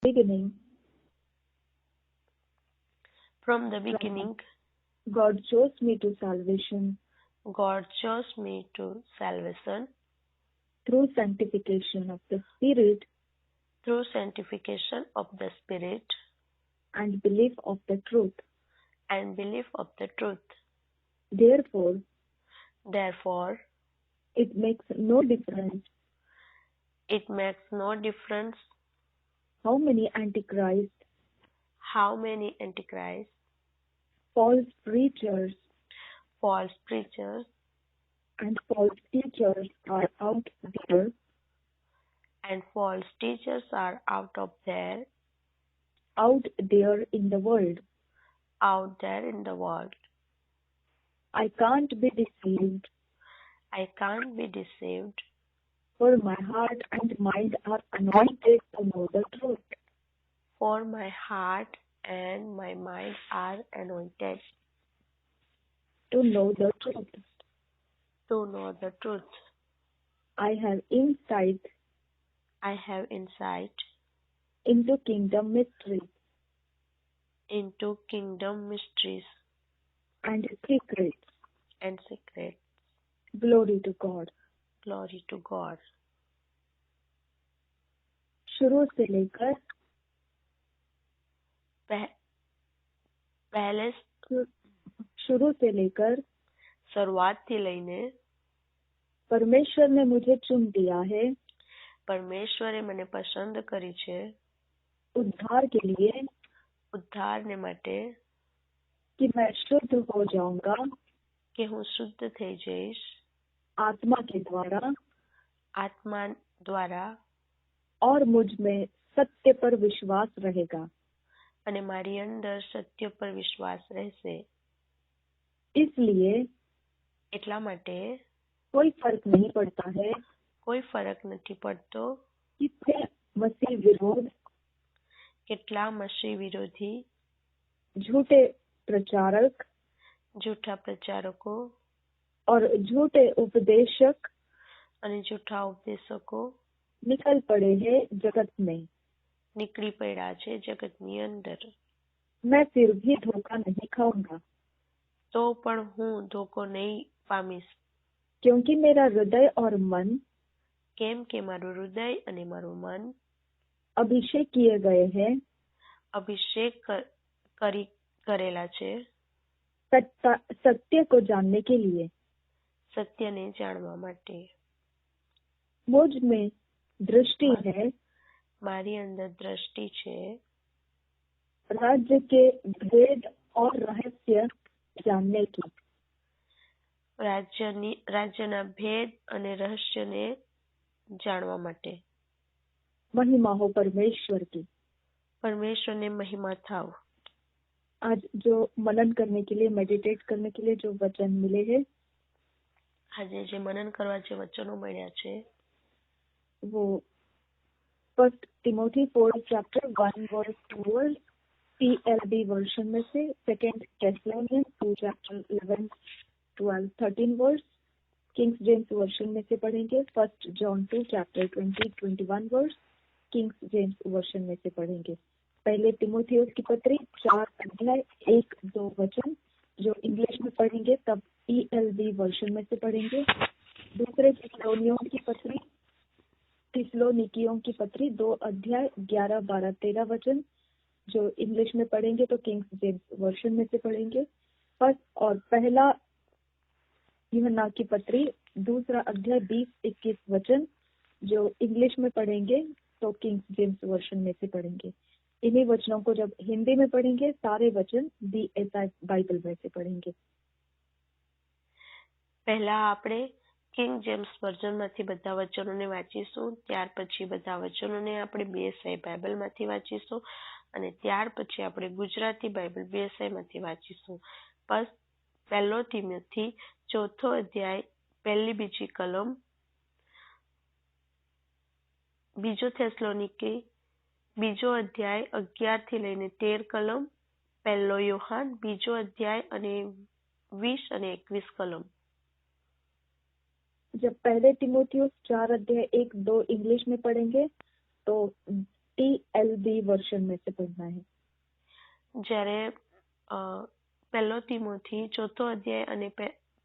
beginning, From the beginning, God chose me to salvation God chose me to salvation through sanctification of the Spirit through sanctification of the Spirit and belief of the truth. and belief of the truth. Therefore, Therefore, it makes no difference it makes no difference how many antichrists, how many antichrists, false preachers, false preachers, and false teachers are out there, and false teachers are out there in the world. I can't be deceived, for my heart and mind are anointed to know the truth. For my heart and my mind are anointed To know the truth. to know the truth. I have insight I have insight into kingdom mysteries into kingdom mysteries and secrets. and secrets. Glory to God. Glory to God. शुरू से लेकर पहले शुरू से लेकर શરૂઆતથી લઈને परमेश्वर ने मुझे चुन लिया है પરમેશ્વરે મને પસંદ કરી છે उद्धार के लिए, ઉદ્ધારને માટે कि मैं शुद्ध हो जाऊंगा કે હું શુદ્ધ થઈ જઈશ आत्मा के द्वारा આત્મા દ્વારા और मुझ में सत्य पर विश्वास रहेगा. અને મારી અંદર સત્ય પર વિશ્વાસ રહેશે. इसलिए એટલા માટે कोई फर्क नहीं पड़ता है કોઈ ફરક નથી પડતો कितने मसीह विरोध, કેટલા મસીહ વિરોધી, झूठे प्रचारक જૂઠા પ્રચારકો और झूठे उपदेशक અને જૂઠા ઉપદેશકો निकल पड़े हैं जगत में. નીકળી પડ્યા છે જગતની અંદર. मैं फिर भी धोखा नहीं खाऊंगा તો પણ હું ધોકો નહીં પામીશ क्योंकि मेरा हृदय और मन કેમ કે મારું હૃદય અને મારું મન अभिषेक किए गए हैं અભિષેક કરેલા છે सत्य को जानने के लिए. સત્યને જાણવા માટે. मुझ में दृष्टि है, મારી અંદર દ્રષ્ટિ છે राज्य के भेद और रहस्य जानने की. રાજ્યના ભેદ અને રહસ્યને જાણવા માટે. महिमा हो परमेश्वर की. પરમેશ્વરને મહિમા થાવ. आज जो मनन करने के लिए, मेडिटेट करने के लिए जो वचन मिले हैं, આજે જે મનન કરવા જે વચનો મળ્યા છે वो 1 Timothy 4 chapter 1 verse 2 PLB version में से, 2 Thessalonians 2 chapter 11 12 13 verse Kings James Version में से पढ़ेंगे. 1 John 2 chapter 20 21 verse Kings James Version में से पढ़ेंगे. पहले तिमोथियुस की पत्री 4 अध्याय 1-2 वचन जो इंग्लिश में पढ़ेंगे तब ELB वर्जन में से पढ़ेंगे. दूसरे थिस्सलुनीकियों की पत्री 2 अध्याय 11 12 13 वचन जो इंग्लिश में पढ़ेंगे तो किंग्स जेम्स वर्जन में से पढ़ेंगे. और पहला यूहन्ना की पत्री 2 अध्याय 20-21 वचन जो इंग्लिश में पढ़ेंगे तो किंग्स जेम्स वर्जन में से पढ़ेंगे. इन्हीं वचनों को जब हिंदी में पढ़ेंगे सारे वचन DSI बाइबल में से पढ़ेंगे. પહેલા આપણે કિંગ જેમ્સ વર્ઝનમાંથી બધા વચનોને વાંચીશું, ત્યાર પછી બધા વચનોને આપણે BSI બાઇબલમાંથી વાંચીશું અને ત્યાર પછી આપણે ગુજરાતી બાઇબલ BSIમાંથી વાંચીશું. બસ પહેલો તિમોથી 4 અધ્યાય પહેલી બીજી કલમ, બીજો થેસ્સલોનિકી 2 અધ્યાય 11 થી લઈને 13 કલમ, પહેલો યોહાન 2 અધ્યાય અને 20 અને 21 કલમ. जब पहले तिमोथियुस 4 अध्याय 1-2 इंग्लिश में पढ़ेंगे तो TLB वर्जन में से पढ़ना है। જ્યારે પહેલો તિમોથી ચોથો અધ્યાય અને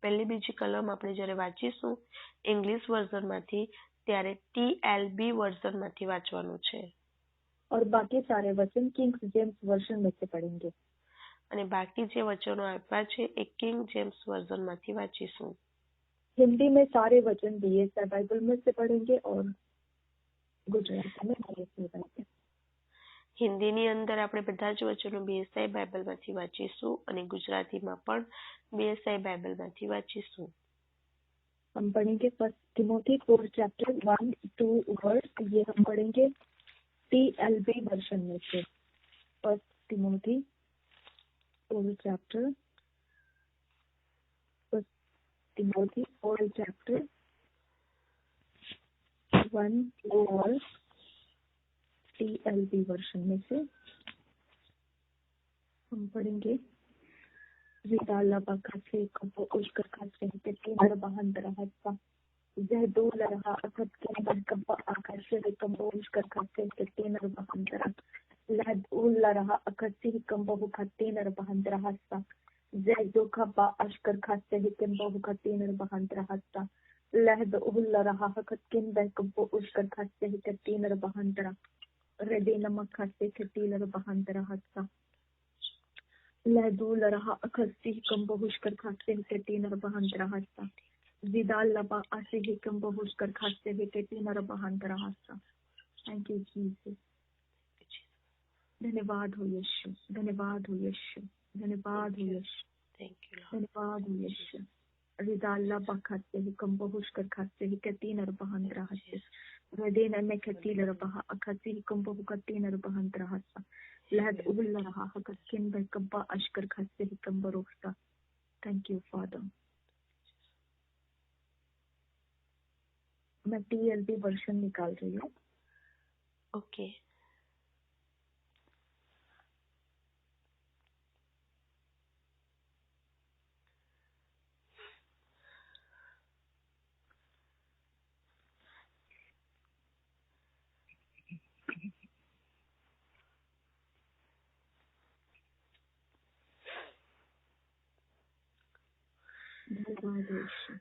પહેલી બીજી કલમ આપણે જ્યારે વાંચીશું ઇંગ્લિશ વર્ઝનમાંથી ત્યારે TLB વર્ઝનમાંથી વાંચવાનું છે और बाकी सारे वचन किंग जेम्स वर्जन में से पढ़ेंगे। અને બાકી જે વચનો આપ્યા છે એ કિંગ જેમ્સ વર્ઝનમાંથી વાંચીશું। हिंदी में सारे वचन BSI बाइबल में से पढ़ेंगे और गुजराती में BSI बाइबल। હિન્દીની અંદર આપણે બધા જ વચનો BSI બાઇબલમાંથી વાંચીશું અને ગુજરાતીમાં પણ BSI બાઇબલમાંથી વાંચીશું। हम पढ़ेंगे फर्स्ट टिमोथी 4 चैप्टर 1-2 वर्स, ये हम पढ़ेंगे TLB वर्जन में से। First Timothy 4 chapter 1-2 verse TLB version में से हम पढ़ेंगे। रिदाला बखासे कबो उष्कर खासे के तीन बहंदरा हस्ता जहदूल रहा अखत के बरकबा आकाशे कबो उष्कर खासे के तीन बहंदरा लहदूल रहा अखसी कबो खतीन बहंदरा हस्ता जहदो खबा अष्कर खासे के कबो खतीन बहंदरा हस्ता लहदूल रहा अखत के बरकबो उष्कर खासे के तीन बहंदरा रेदे नमक खासे के तीन बहंदरा हस्ता लहदूल रहा अखस्ती कम बहुशकर खासे के तीन बहंदरा हस्ता जिदाल लबा आसे ही कम बहुशकर खासे के तीन बहंदरा हस्ता। Thank you Jesus. धन्यवाद हो यीशु, धन्यवाद हो यीशु, धन्यवाद हो यीशु, धन्यवाद हो यीशु। रिदाल लबा खासे ही कम बहुशकर खासे के तीन बहंदरा हस्ता रदेन में खतील रहा अखसी ही कम बहु का तीन बहंदरा हस्ता लहद उल रहा हकत किन बरकबा अशकर खासे ही कम बरोखता। Thank you father. मैं TLB वर्जन निकाल रही हूँ। ओके धन्यवाद यीशु।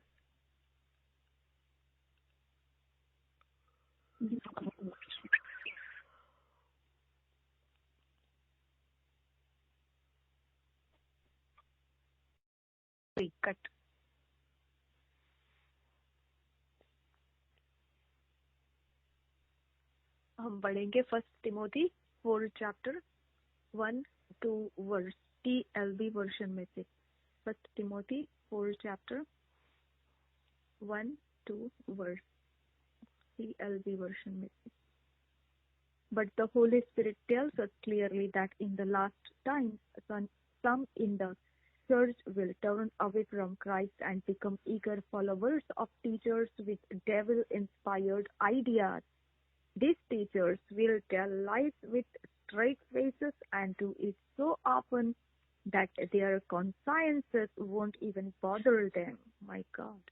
कट हम पढ़ेंगे first Timothy 4 chapter 1-2 verse TLB version में से। First Timothy 4 chapter 1-2 verse TLB version में से। But the Holy Spirit tells us clearly that in the last times, some in the church will turn away from Christ and become eager followers of teachers with devil-inspired ideas. These teachers will tell lies with straight faces and do it so often that their consciences won't even bother them. My God.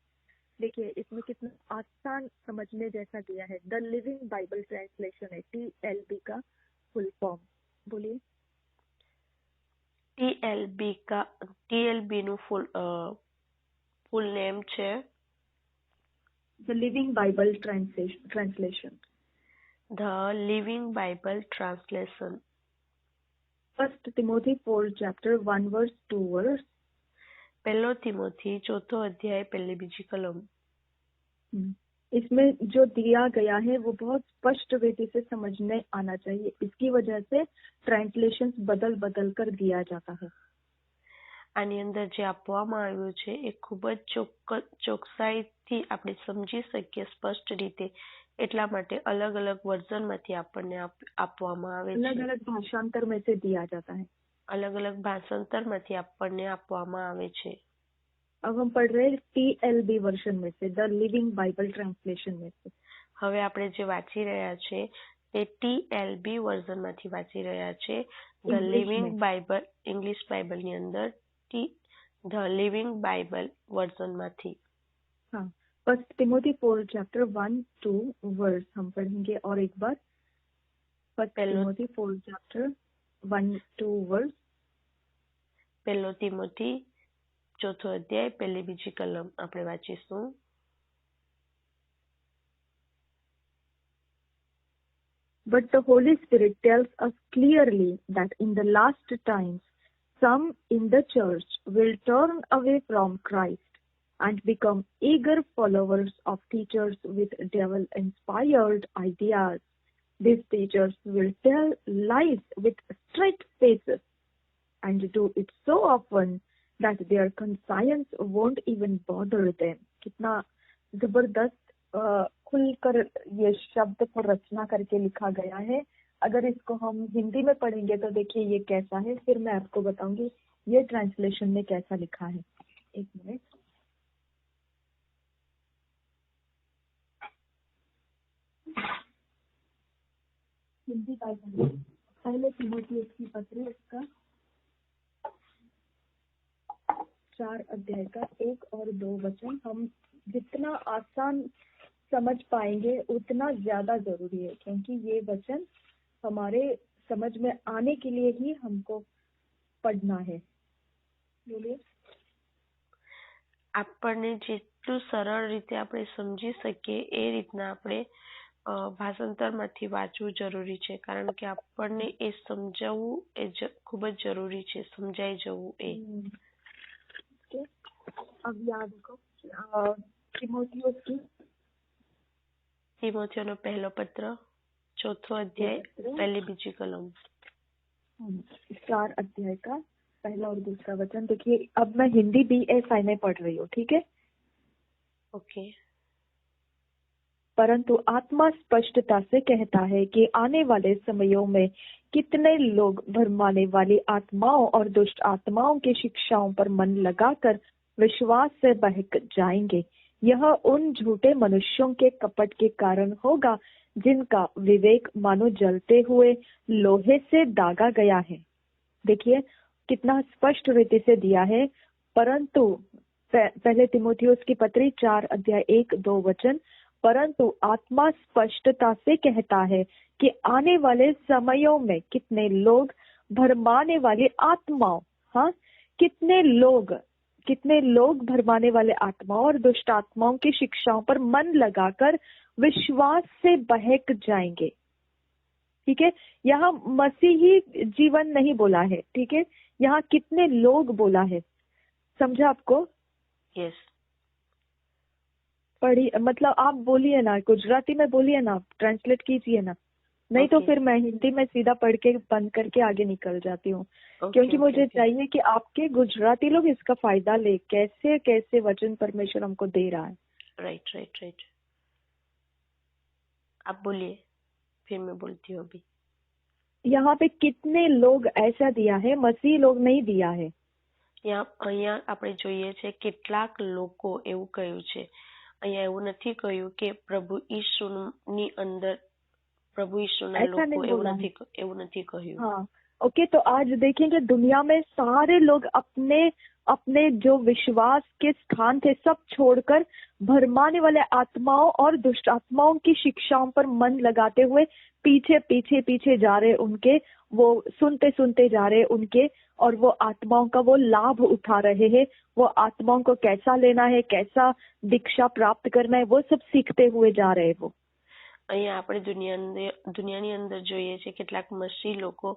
देखिए इसमें कितना आसान समझने जैसा दिया है। The Living Bible Translation है TLB का फुल फॉर्म बोलिए। TLB નું ફૂલ નેમ છે the Living Bible Translation. The Living Bible Translation. First Timothy 4 chapter 1 verse 2 verse. પહેલો તિમોથી ચોથો અધ્યાય પહેલી બીજી કલમ। इसमें जो दिया गया है वो बहुत स्पष्ट रीति से समझने आना चाहिए। इसकी वजह से ट्रांसलेशन बदल बदल कर दिया जाता है। આની અંદર જે આપવામાં આવ્યું છે એ ખૂબ જ ચોકસાઈથી આપણે સમજી શકીએ સ્પષ્ટ રીતે, એટલા માટે અલગ અલગ વર્ઝનમાંથી આપણને આપવામાં આવે છે। अलग अलग भाषांतर में से दिया जाता है। अलग अलग ભાષાંતરમાંથી આપણને આપવામાં આવે છે। अब हम पढ़ रहे हैं TLB वर्जन में से, द लिविंग बाइबल ट्रांसलेशन में से। હવે આપણે જે વાંચી રહ્યા છે તે TLB વર્ઝનમાંથી વાંચી રહ્યા છે। ધ લિવિંગ બાઇબલ ઇંગ્લિશ બાઇબલની અંદર ધ લિવિંગ બાઇબલ વર્ઝનમાંથી। हाँ, फर्स्ट तिमोथी 4 चैप्टर 1-2 वर्स हम पढ़ेंगे और एक बार। First Timothy 4 chapter 1-2 verse. પહેલો તિમોથી 4થો અધ્યાય પહેલી બીજી કલમ આપણે વાંચીશું. But the Holy Spirit tells us clearly that in the last times some in the church will turn away from Christ and become eager followers of teachers with devil-inspired ideas. These teachers will tell lies with straight faces and do it so often that their conscience won't even bother them. कितना जबरदस्त खुलकर ये शब्द को रचना करके लिखा गया है. अगर इसको हम हिंदी में पढ़ेंगे तो देखिए ये कैसा है, फिर मैं आपको बताऊंगी ये ट्रांसलेशन में कैसा लिखा है. एक मिनट. हिंदी बाइबल पहले तीमुथियुस की पत्री इसका 4 अध्याय का 1 और 2 वचन हम जितना आसान समझ पाएंगे उतना ज्यादा जरूरी है, क्योंकि ये वचन हमारे समझ में आने के लिए ही हमको पढ़ना है. बोलिए. આપણને જેટલું સરળ રીતે આપણે સમજી શકીએ એ રીતના આપણે ભાષાંતરમાંથી વાંચવું જરુરી છે, કારણ કે આપણને એ સમજાવવું એ ખૂબ જ જરુરી છે, સમજાઈ જવું એ. अब याद रखो તિમોથીઓનો પહેલો પત્ર 4થો અધ્યાય પહેલી બીજી કલમ 4 अध्याय का पहला और दूसरा वचन. देखिए अब मैं हिंदी BSI में पढ़ रही हूँ, ठीक है. ओके. परंतु आत्मा स्पष्टता से कहता है कि आने वाले समयों में कितने लोग भरमाने वाली आत्माओं और दुष्ट आत्माओं की शिक्षाओं पर मन लगाकर विश्वास से बहक जाएंगे. यह उन झूठे मनुष्यों के कपट के कारण होगा जिनका विवेक मानो जलते हुए लोहे से दागा गया है. देखिए कितना स्पष्ट रीति से दिया है. परंतु पहले तीमुथियुस की पत्री 4 अध्याय 1-2 वचन. परंतु आत्मा स्पष्टता से कहता है कि आने वाले समयों में कितने लोग भरमाने वाली आत्माओं, कितने लोग भरमाने वाले आत्माओं और दुष्ट आत्माओं की शिक्षाओं पर मन लगाकर विश्वास से बहक जाएंगे. ठीक है, यहाँ मसीही जीवन नहीं बोला है, ठीक है, यहाँ कितने लोग बोला है. समझा आपको? यस. पढ़ी, मतलब आप बोलिए ना, गुजराती में बोलिए ना, ट्रांसलेट कीजिए ना, नहीं तो फिर मैं हिंदी में सीधा पढ़ के बंद करके आगे निकल जाती हूँ, क्योंकि मुझे चाहिए कि आपके गुजराती लोग इसका फायदा ले, कैसे कैसे वचन परमेश्वर हमको दे रहा है. राइट. आप बोलिए, फिर मैं बोलती हूँ. अभी यहाँ पे कितने लोग ऐसा दिया है, मसीह लोग नहीं दिया है. અહીંયા આપણે જોઈએ છે કેટલાક લોકો એવું કહ્યું છે. અહીંયા એવું નથી કહ્યું કે પ્રભુ ઈસુની અંદર प्रभु यीशुना लोग એવું નથી કહ્યું. हाँ, ओके. तो आज देखेंगे दुनिया में सारे लोग अपने अपने जो विश्वास के स्थान थे सब छोड़कर भरमाने वाले आत्माओं और दुष्ट आत्माओं की शिक्षाओं पर मन लगाते हुए पीछे जा रहे उनके, वो सुनते जा रहे उनके, और वो आत्माओं का वो लाभ उठा रहे हैं. वो आत्माओं को कैसा लेना है, कैसा दीक्षा प्राप्त करना है, वो सब सीखते हुए जा रहे. वो અહીંયા આપણે દુનિયાની અંદર જોઈએ છે કેટલાક મસીહ લોકો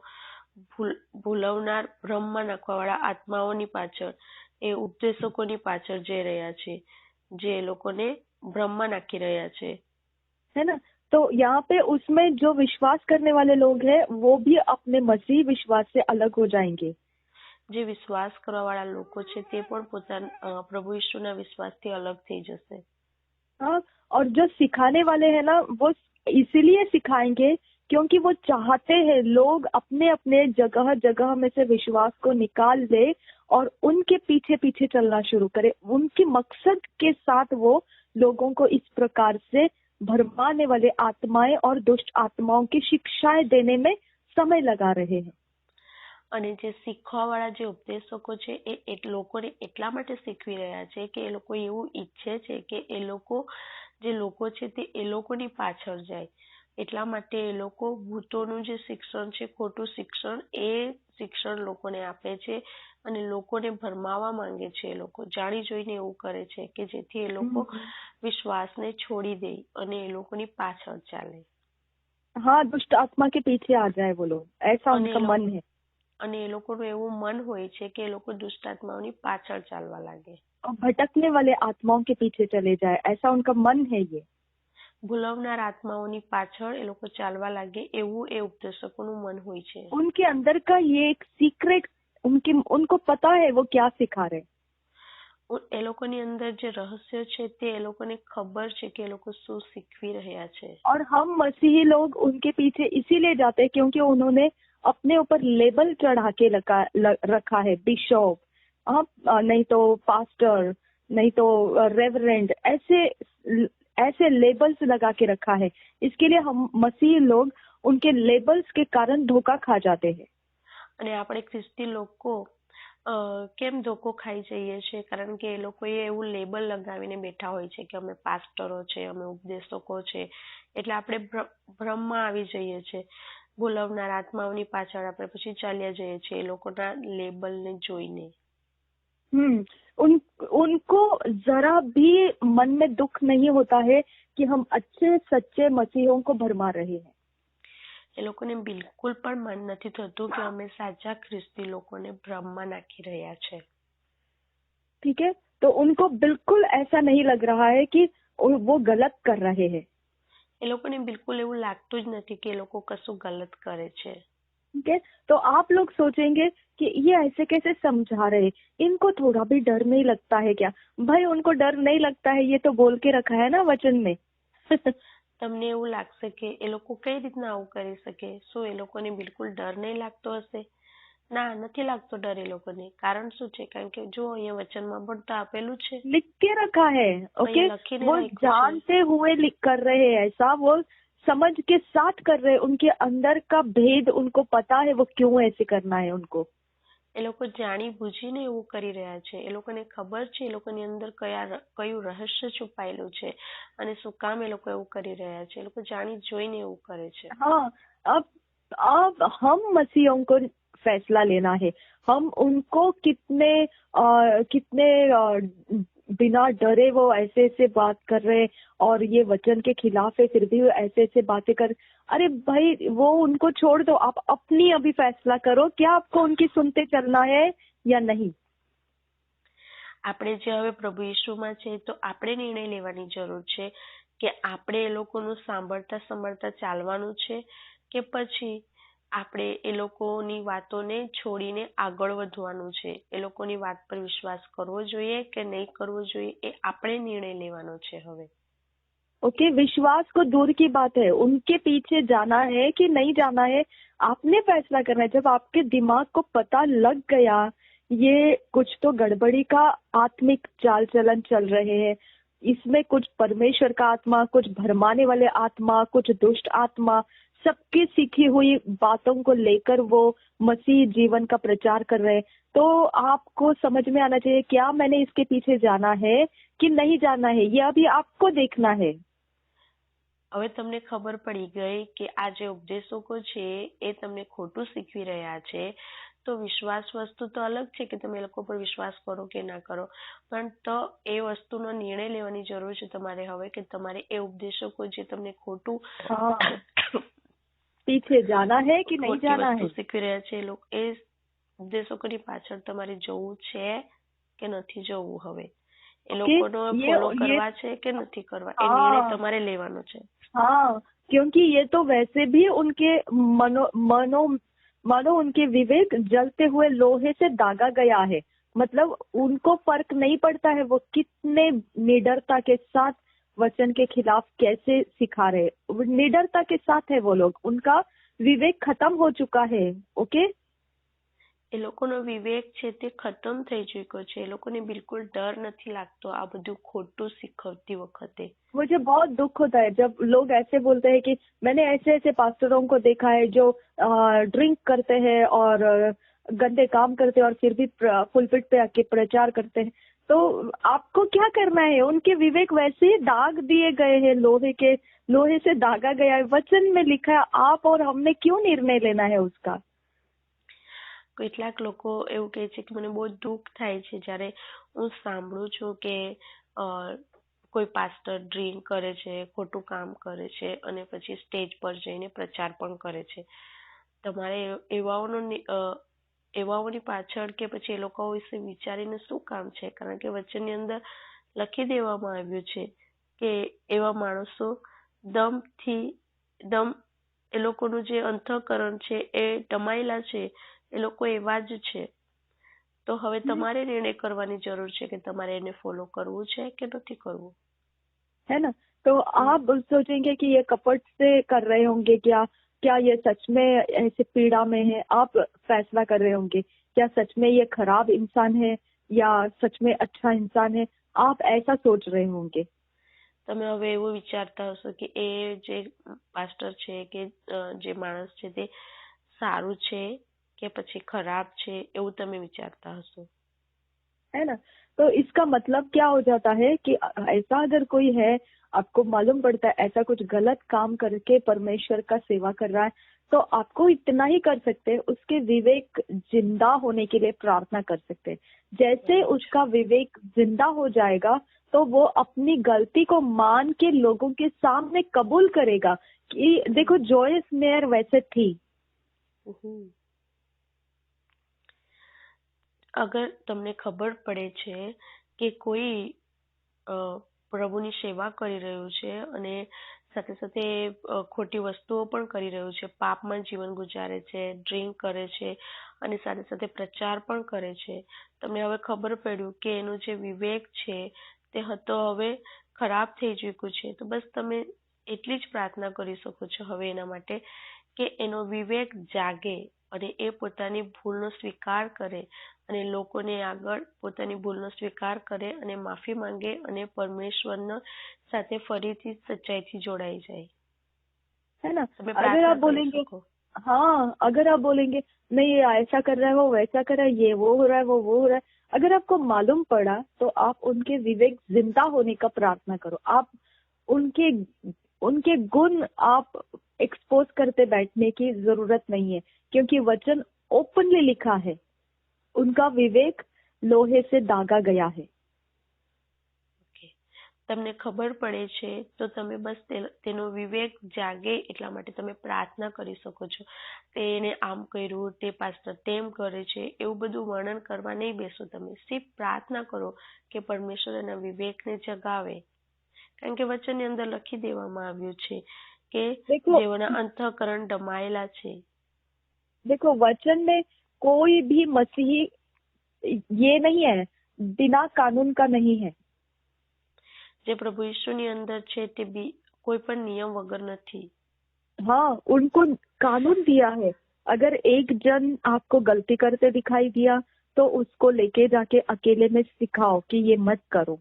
ભૂલવનાર ભ્રમમાં નાખવાવાળા આત્માઓની પાછળ, એ ઉપદેશકોની પાછળ જઈ રહ્યા છે, જે લોકોને ભ્રમમાં નાખી રહ્યા છે, है ना. तो यहाँ पे उसमें जो विश्वास करने वाले लोग हैं वो भी अपने मसीह विश्वास से अलग हो जाएंगे. જે વિશ્વાસ કરવાવાળા લોકો છે તે પણ પોતાના પ્રભુ ઈસુના વિશ્વાસથી અલગ થઈ જશે. हाँ, और जो सिखाने वाले हैं ना वो इसीलिए सिखाएंगे क्योंकि वो चाहते हैं लोग अपने अपने जगह में से विश्वास को निकाल ले और उनके पीछे चलना शुरू करे. उनके मकसद के साथ वो लोगों को इस प्रकार से भरमाने वाले आत्माएं और दुष्ट आत्माओं की शिक्षाएं देने में समय लगा रहे हैं. અને જે શીખવાવાળા જે ઉપદેશકો છે એ લોકોને એટલા માટે શીખવી રહ્યા છે કે એ લોકો એવું ઈચ્છે છે કે એ લોકો જે લોકો છે તે એ લોકોની પાછળ જાય, એટલા માટે એ લોકો ભૂતોનું જે શિક્ષણ છે, ખોટું શિક્ષણ, એ શિક્ષણ લોકોને આપે છે અને લોકોને ભરમાવા માંગે છે. એ લોકો જાણી જોઈને એવું કરે છે કે જેથી એ લોકો વિશ્વાસને છોડી દે અને એ લોકોની પાછળ ચાલે. हाँ, दुष्ट आत्मा के पीछे आ जाए वो लोग, ऐसा અને उनका मन है। અને એ લોકોનું એવું મન હોય છે કે એ લોકો દુષ્ટાત્માઓની પાછળ ચાલવા લાગે, और भटकने वाले आत्माओं के पीछे चले जाए, ऐसा उनका मन है ये। ભૂલવનાર આત્માઓની પાછળ એ લોકો ચાલવા લાગે એવું એ ઉપદેશકોનું મન હોય છે. उनके अंदर का ये एक सीक्रेट, उनको पता है वो क्या सिखा रहे। એ લોકોની અંદર જે રહસ્ય છે તે એ લોકોને ખબર છે કે એ લોકો શું શીખવી રહ્યા છે. और हम मसीही लोग उनके पीछे इसीलिए जाते हैं क्योंकि उन्होंने अपने ऊपर लेबल चढ़ा के रखा है, बिशप, नहीं तो पास्टर, नहीं तो रेवरेंड, ऐसे लेबल्स लगा के रखा है। इसके लिए हम मसीही लोग उनके लेबल्स के कारण धोखा खा जाते हैं। અને આપણે ખ્રિસ્તી લોકો કેમ ધોકો ખાઈ જઈએ છીએ? કારણ કે એ લોકોએ એવું લેબલ લગાવીને બેઠા હોય છે કે અમે પાસ્ટરો છે, અમે ઉપદેશકો છે, એટલે આપણે ભ્રમમાં આવી જઈએ છીએ. બોલાવનાર આત્માઓની પાછળ આપણે પછી ચાલ્યા જઈએ છીએ એ લોકોના લેબલને જોઈને. उनको जरा भी मन में दुख नहीं होता है कि हम अच्छे सच्चे मसीहों को भरमा रहे हैं। એ લોકોને બિલકુલ પણ મન નથી થતું કે અમે સાચા ખ્રિસ્તી લોકોને ભ્રમમાં નાખી રહ્યા છે. ठीक है, तो उनको बिल्कुल ऐसा नहीं लग रहा है कि वो गलत कर रहे हैं। એ લોકોને બિલકુલ એવું લાગતું જ નથી કે એ લોકો કશું ગલત કરે છે. ठीक है, तो आप लोग सोचेंगे कि ये ऐसे कैसे समझा रहे, इनको थोड़ा भी डर नहीं लगता है क्या? भाई उनको डर नहीं लगता है, ये तो बोल के रखा है ना वचन में। તમને એવું લાગશે કે એ લોકો કઈ રીતના આવું કરી શકે? શું એ લોકોને બિલકુલ ડર નહીં લાગતો હશે? ના, નથી लागतो डर એ લોકોને. કારણ શું છે? કારણ કે જો અહીંયા વચનમાં પણ તો આપેલું છે, लिख के रखा है। ओके, वो जानते हुए कर रहे हैं ऐसा, वो समझ के साथ कर रहे हैं, उनके अंदर का भेद उनको पता है वो क्यों ऐसे करना है उनको। એ લોકો જાણી બુજીને એવું કરી રહ્યા છે. એ લોકોને ખબર છે એ લોકોની અંદર કયું રહસ્ય છુપાયેલું છે અને શું કામ એ લોકો એવું કરી રહ્યા છે. એ લોકો જાણી જોઈને એવું કરે છે. हाँ, अब हम मसीहों को फैसला लेना है, हम उनको कितने बिना डरे वो ऐसे बात कर रहे हैं और ये वचन के खिलाफ है, फिर भी वो ऐसे बातें कर। अरे भाई वो उनको छोड़ दो, आप अपनी अभी फैसला करो, क्या आपको उनकी सुनते चलना है या नहीं। આપણે જે હવે પ્રભુ ઈસુમાં છે તો આપણે નિર્ણય લેવાની જરૂર છે કે આપણે એ લોકોનું સાંભળતા ચાલવાનું છે કે પછી આપણે એ લોકોની વાતોને છોડીને આગળ વધવાનું છે. એ લોકોની વાત પર વિશ્વાસ કરવો જોઈએ કે નહીં કરવો જોઈએ એ આપણે નિર્ણય લેવાનો છે હવે. ओके, विश्वास को दूर की बात है, उनके पीछे जाना है कि नहीं जाना है आपने फैसला करना है। जब आपके दिमाग को पता लग गया ये कुछ तो गड़बड़ी का आत्मिक चाल चलन चल रहे हैं, इसमें कुछ परमेश्वर का आत्मा, कुछ भरमाने वाले आत्मा, कुछ दुष्ट आत्मा, सबकी सीखी हुई बातों को लेकर वो मसीह जीवन का प्रचार कर रहे हैं, तो आपको समझ में आना चाहिए क्या मैंने इसके पीछे जाना है कि नहीं जाना है, ये अभी आपको देखना है। હવે તમને ખબર પડી ગઈ કે આ જે ઉપદેશકો છે એ તમને ખોટું શીખવી રહ્યા છે, તો વિશ્વાસ વસ્તુ તો અલગ છે કે તમે એ લોકો પર વિશ્વાસ કરો કે ના કરો, પણ તો એ વસ્તુનો નિર્ણય લેવાની જરૂર છે તમારે હવે કે તમારે એ ઉપદેશકો જે તમને ખોટું पीछे जाना है कि नहीं जाना है, શીખવી રહ્યા છે એ ઉપદેશકોની પાછળ તમારે જવું છે કે નથી જવું. હવે એ લોકોનો ફોલો કરવા છે કે નથી કરવા એ નિર્ણય તમારે લેવાનો છે. हाँ, क्योंकि ये तो वैसे भी उनके मानो उनके विवेक जलते हुए लोहे से दागा गया है। मतलब उनको फर्क नहीं पड़ता है वो कितने निडरता के साथ वचन के खिलाफ कैसे सिखा रहे, निडरता के साथ है वो लोग, उनका विवेक खत्म हो चुका है। ओके, એ લોકોનો વિવેક છે તે ખતમ થઈ ચૂક્યો છે. એ લોકોને બિલકુલ ડર નથી લાગતો આ બધું ખોટું શીખવતી વખતે. मुझे बहुत दुख होता है जब लोग ऐसे बोलते हैं कि मैंने ऐसे पास्टरों को देखा है जो ड्रिंक करते हैं और गंदे काम करते हैं और फिर भी पुलपिट पे आके प्रचार करते हैं। तो आपको क्या करना है? उनके विवेक वैसे ही दाग दिए गए हैं, लोहे से दागा गया है, वचन में लिखा है। आप और हमने क्यों निर्णय लेना है उसका? કેટલાક લોકો એવું કહે છે કે મને બહુ દુઃખ થાય છે જ્યારે હું સાંભળું છું કે કોઈ પાસ્ટર ડ્રિંક કરે છે, ખોટું કામ કરે છે અને પછી સ્ટેજ પર જઈને પ્રચાર પણ કરે છે. તમારે એવાઓની પાછળ કે પછી એ લોકો વિશે વિચારીને શું કામ છે? કારણ કે વચનની અંદર લખી દેવામાં આવ્યું છે કે એવા માણસો દમ એ લોકોનું જે અંતઃકરણ છે એ દમાયેલા છે, એ લોકો એવા જ છે. તો હવે તમારે નિર્ણય કરવાની જરૂર છે કે તમારે એને ફોલો કરવું છે કે નથી કરવું. है ना? तो आप सोचेंगे कि ये कपट से कर रहे होंगे, क्या ये सच में ऐसे पीड़ा में है? आप फैसला कर रहे होंगे क्या सच में ये खराब इंसान है या सच में अच्छा इंसान है? आप ऐसा सोच रहे होंगे. તમે હવે એવું વિચારતા હશો કે એ જે પાસ્ટર છે કે જે માણસ છે તે સારું છે કે પછી ખરાબ છે, એવું તમે વિચારતા હશો. है ना? तो इसका मतलब क्या हो जाता है कि ऐसा अगर कोई है, आपको मालूम पड़ता है ऐसा कुछ गलत काम करके परमेश्वर का सेवा कर रहा है, तो आपको इतना ही कर सकते हैं, उसके विवेक जिंदा होने के लिए प्रार्थना कर सकते हैं. जैसे उसका विवेक जिंदा हो जाएगा तो वो अपनी गलती को मान के लोगों के सामने कबूल करेगा कि देखो जॉयस मेयर वैसे थी. અગર તમને ખબર પડે છે કે કોઈ પ્રભુની સેવા કરી રહ્યું છે અને સાથે સાથે ખોટી વસ્તુઓ પણ કરી રહ્યું છે, પાપમાં જીવન ગુજારે છે, ડ્રિંક કરે છે અને સાથે સાથે પ્રચાર પણ કરે છે, તમને હવે ખબર પડ્યું કે એનું જે વિવેક છે તે હતો હવે ખરાબ થઈ ચૂક્યું છે, તો બસ તમે એટલી જ પ્રાર્થના કરી શકો છો હવે એના માટે કે એનો વિવેક જાગે અને એ પોતાની ભૂલનો સ્વીકાર કરે અને લોકોને આગળ પોતાની ભૂલનો સ્વીકાર કરે અને માફી માંગે અને પરમેશ્વરના સાથે ફરીથી સચ્ચાઈથી જોડાઈ જાય. है ना? अगर आप बोलेंगे हाँ, अगर आप बोलेंगे नहीं ये ऐसा कर रहा है, वो वैसा कर रहा है, ये वो हो रहा है, वो हो रहा है, अगर आपको मालूम पड़ा तो आप उनके विवेक जिंदा होने का प्रार्थना करो. आप उनके गुण आप एक्सपोज करते बैठने की जरूरत नहीं है, क्योंकि वचन ओपनली लिखा है, उनका विवेक लोहे से दागा गया है. તમને ખબર પડે છે તો તમે બસ તેનો વિવેક જાગે એટલા માટે તમે પ્રાર્થના કરી શકો છો. તેને આમ કર્યું, તે પાસ્ટર તેમ કરે છે, એવું બધું વર્ણન કરવા નહીં બેસો. તમે સિર્ફ પ્રાર્થના કરો કે પરમેશ્વર એના વિવેકને જગાવે. કારણ કે વચનની અંદર લખી દેવામાં આવ્યું છે કે જેઓના અંતઃકરણ દમાયેલા છે. देखो वचन में कोई भी मसीही ये नहीं है, बिना कानून का नहीं है. જે પ્રભુ યીશુની અંદર છે તે કોઈ પણ નિયમ વગર નથી. हाँ, उनको कानून दिया है. अगर एक जन आपको गलती करते दिखाई दिया तो उसको लेके जाके अकेले में सिखाओ कि ये मत करो.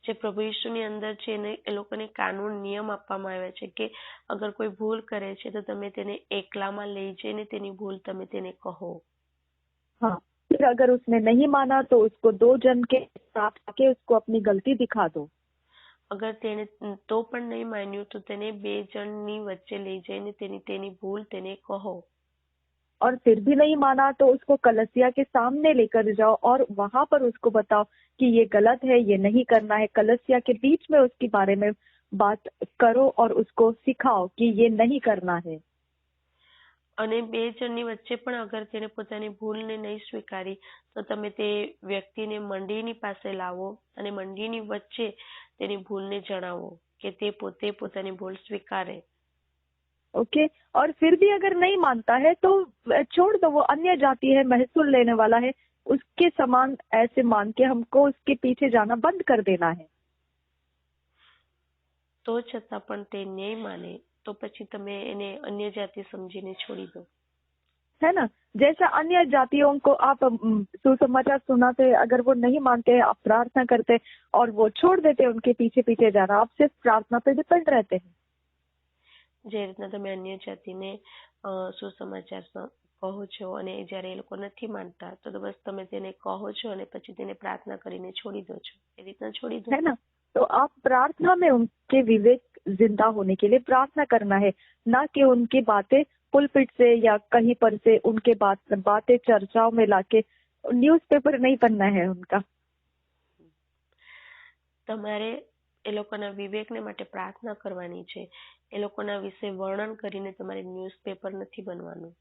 જે પ્રભુ યીશુની અંદર છે એ લોકોને કાનૂન નિયમ આપવામાં આવ્યા છે કે અગર કોઈ ભૂલ કરે છે તો તમે તેને એકલામાં લઈ જઈને તેની ભૂલ તમે તેને કહો. हाँ, फिर अगर उसने नहीं माना तो उसको 2 जन के साथ आके उसको अपनी गलती दिखा दो. अगर तेने तो पण नहीं मान्યું तो તેને 2 જણની વચ્ચે લઈ જઈને તેની ભૂલ તેને કહો. और फिर भी नहीं माना तो उसको कलसिया के सामने लेकर जाओ और वहां पर उसको बताओ कि ये गलत है, ये नहीं करना है. कलसिया के बीच में उसके बारे में बात करो और उसको सिखाओ कि ये नहीं करना है. અને 2 જણની વચ્ચે પણ અગર તેને પોતાની ભૂલને નહીં સ્વીકારી તો તમે તે વ્યક્તિને મંડળીની પાસે લાવો અને મંડળીની વચ્ચે તેની ભૂલને જણાવો કે તે પોતે પોતાની ભૂલ સ્વીકારે. ओके. और फिर भी अगर नहीं मानता है तो छोड़ दो, वो अन्य जाति है, महसूल लेने वाला है, उसके समान ऐसे मान के हमको उसके पीछे जाना बंद कर देना है. तो छતાં પણ તે નહીં માને तो પછી તમે એને अन्य जाति समझीने छोड़ी दो. है ना? जैसा अन्य जातियों को आप सुसमाचार सुनाते, अगर वो नहीं मानते, आप प्रार्थना करते और वो छोड़ देते उनके पीछे पीछे जाना, आप सिर्फ प्रार्थना पे डिपेंड रहते हैं. જે રીતના તમે અન્ય જાતિને સુસમાચાર કહો છો અને જ્યારે એ લોકો નથી માનતા તો બસ તમે તેને કહો છો અને પછી તેને પ્રાર્થના કરીને છોડી દો છો, એ રીતના છોડી દો. है ना. तो आप प्रार्थना में उनके विवेक जिंदा होने के लिए प्रार्थना करना है, ना कि उनकी बातें पुलपिट से या कहीं पर से उनके बातें चर्चाओं में लाके न्यूज़पेपर नहीं बनना है उनका. તમારે એ લોકોના વિવેકને માટે પ્રાર્થના કરવાની છે. એ લોકોના વિશે વર્ણન કરીને તમારે ન્યૂઝપેપર નથી બનવાનું.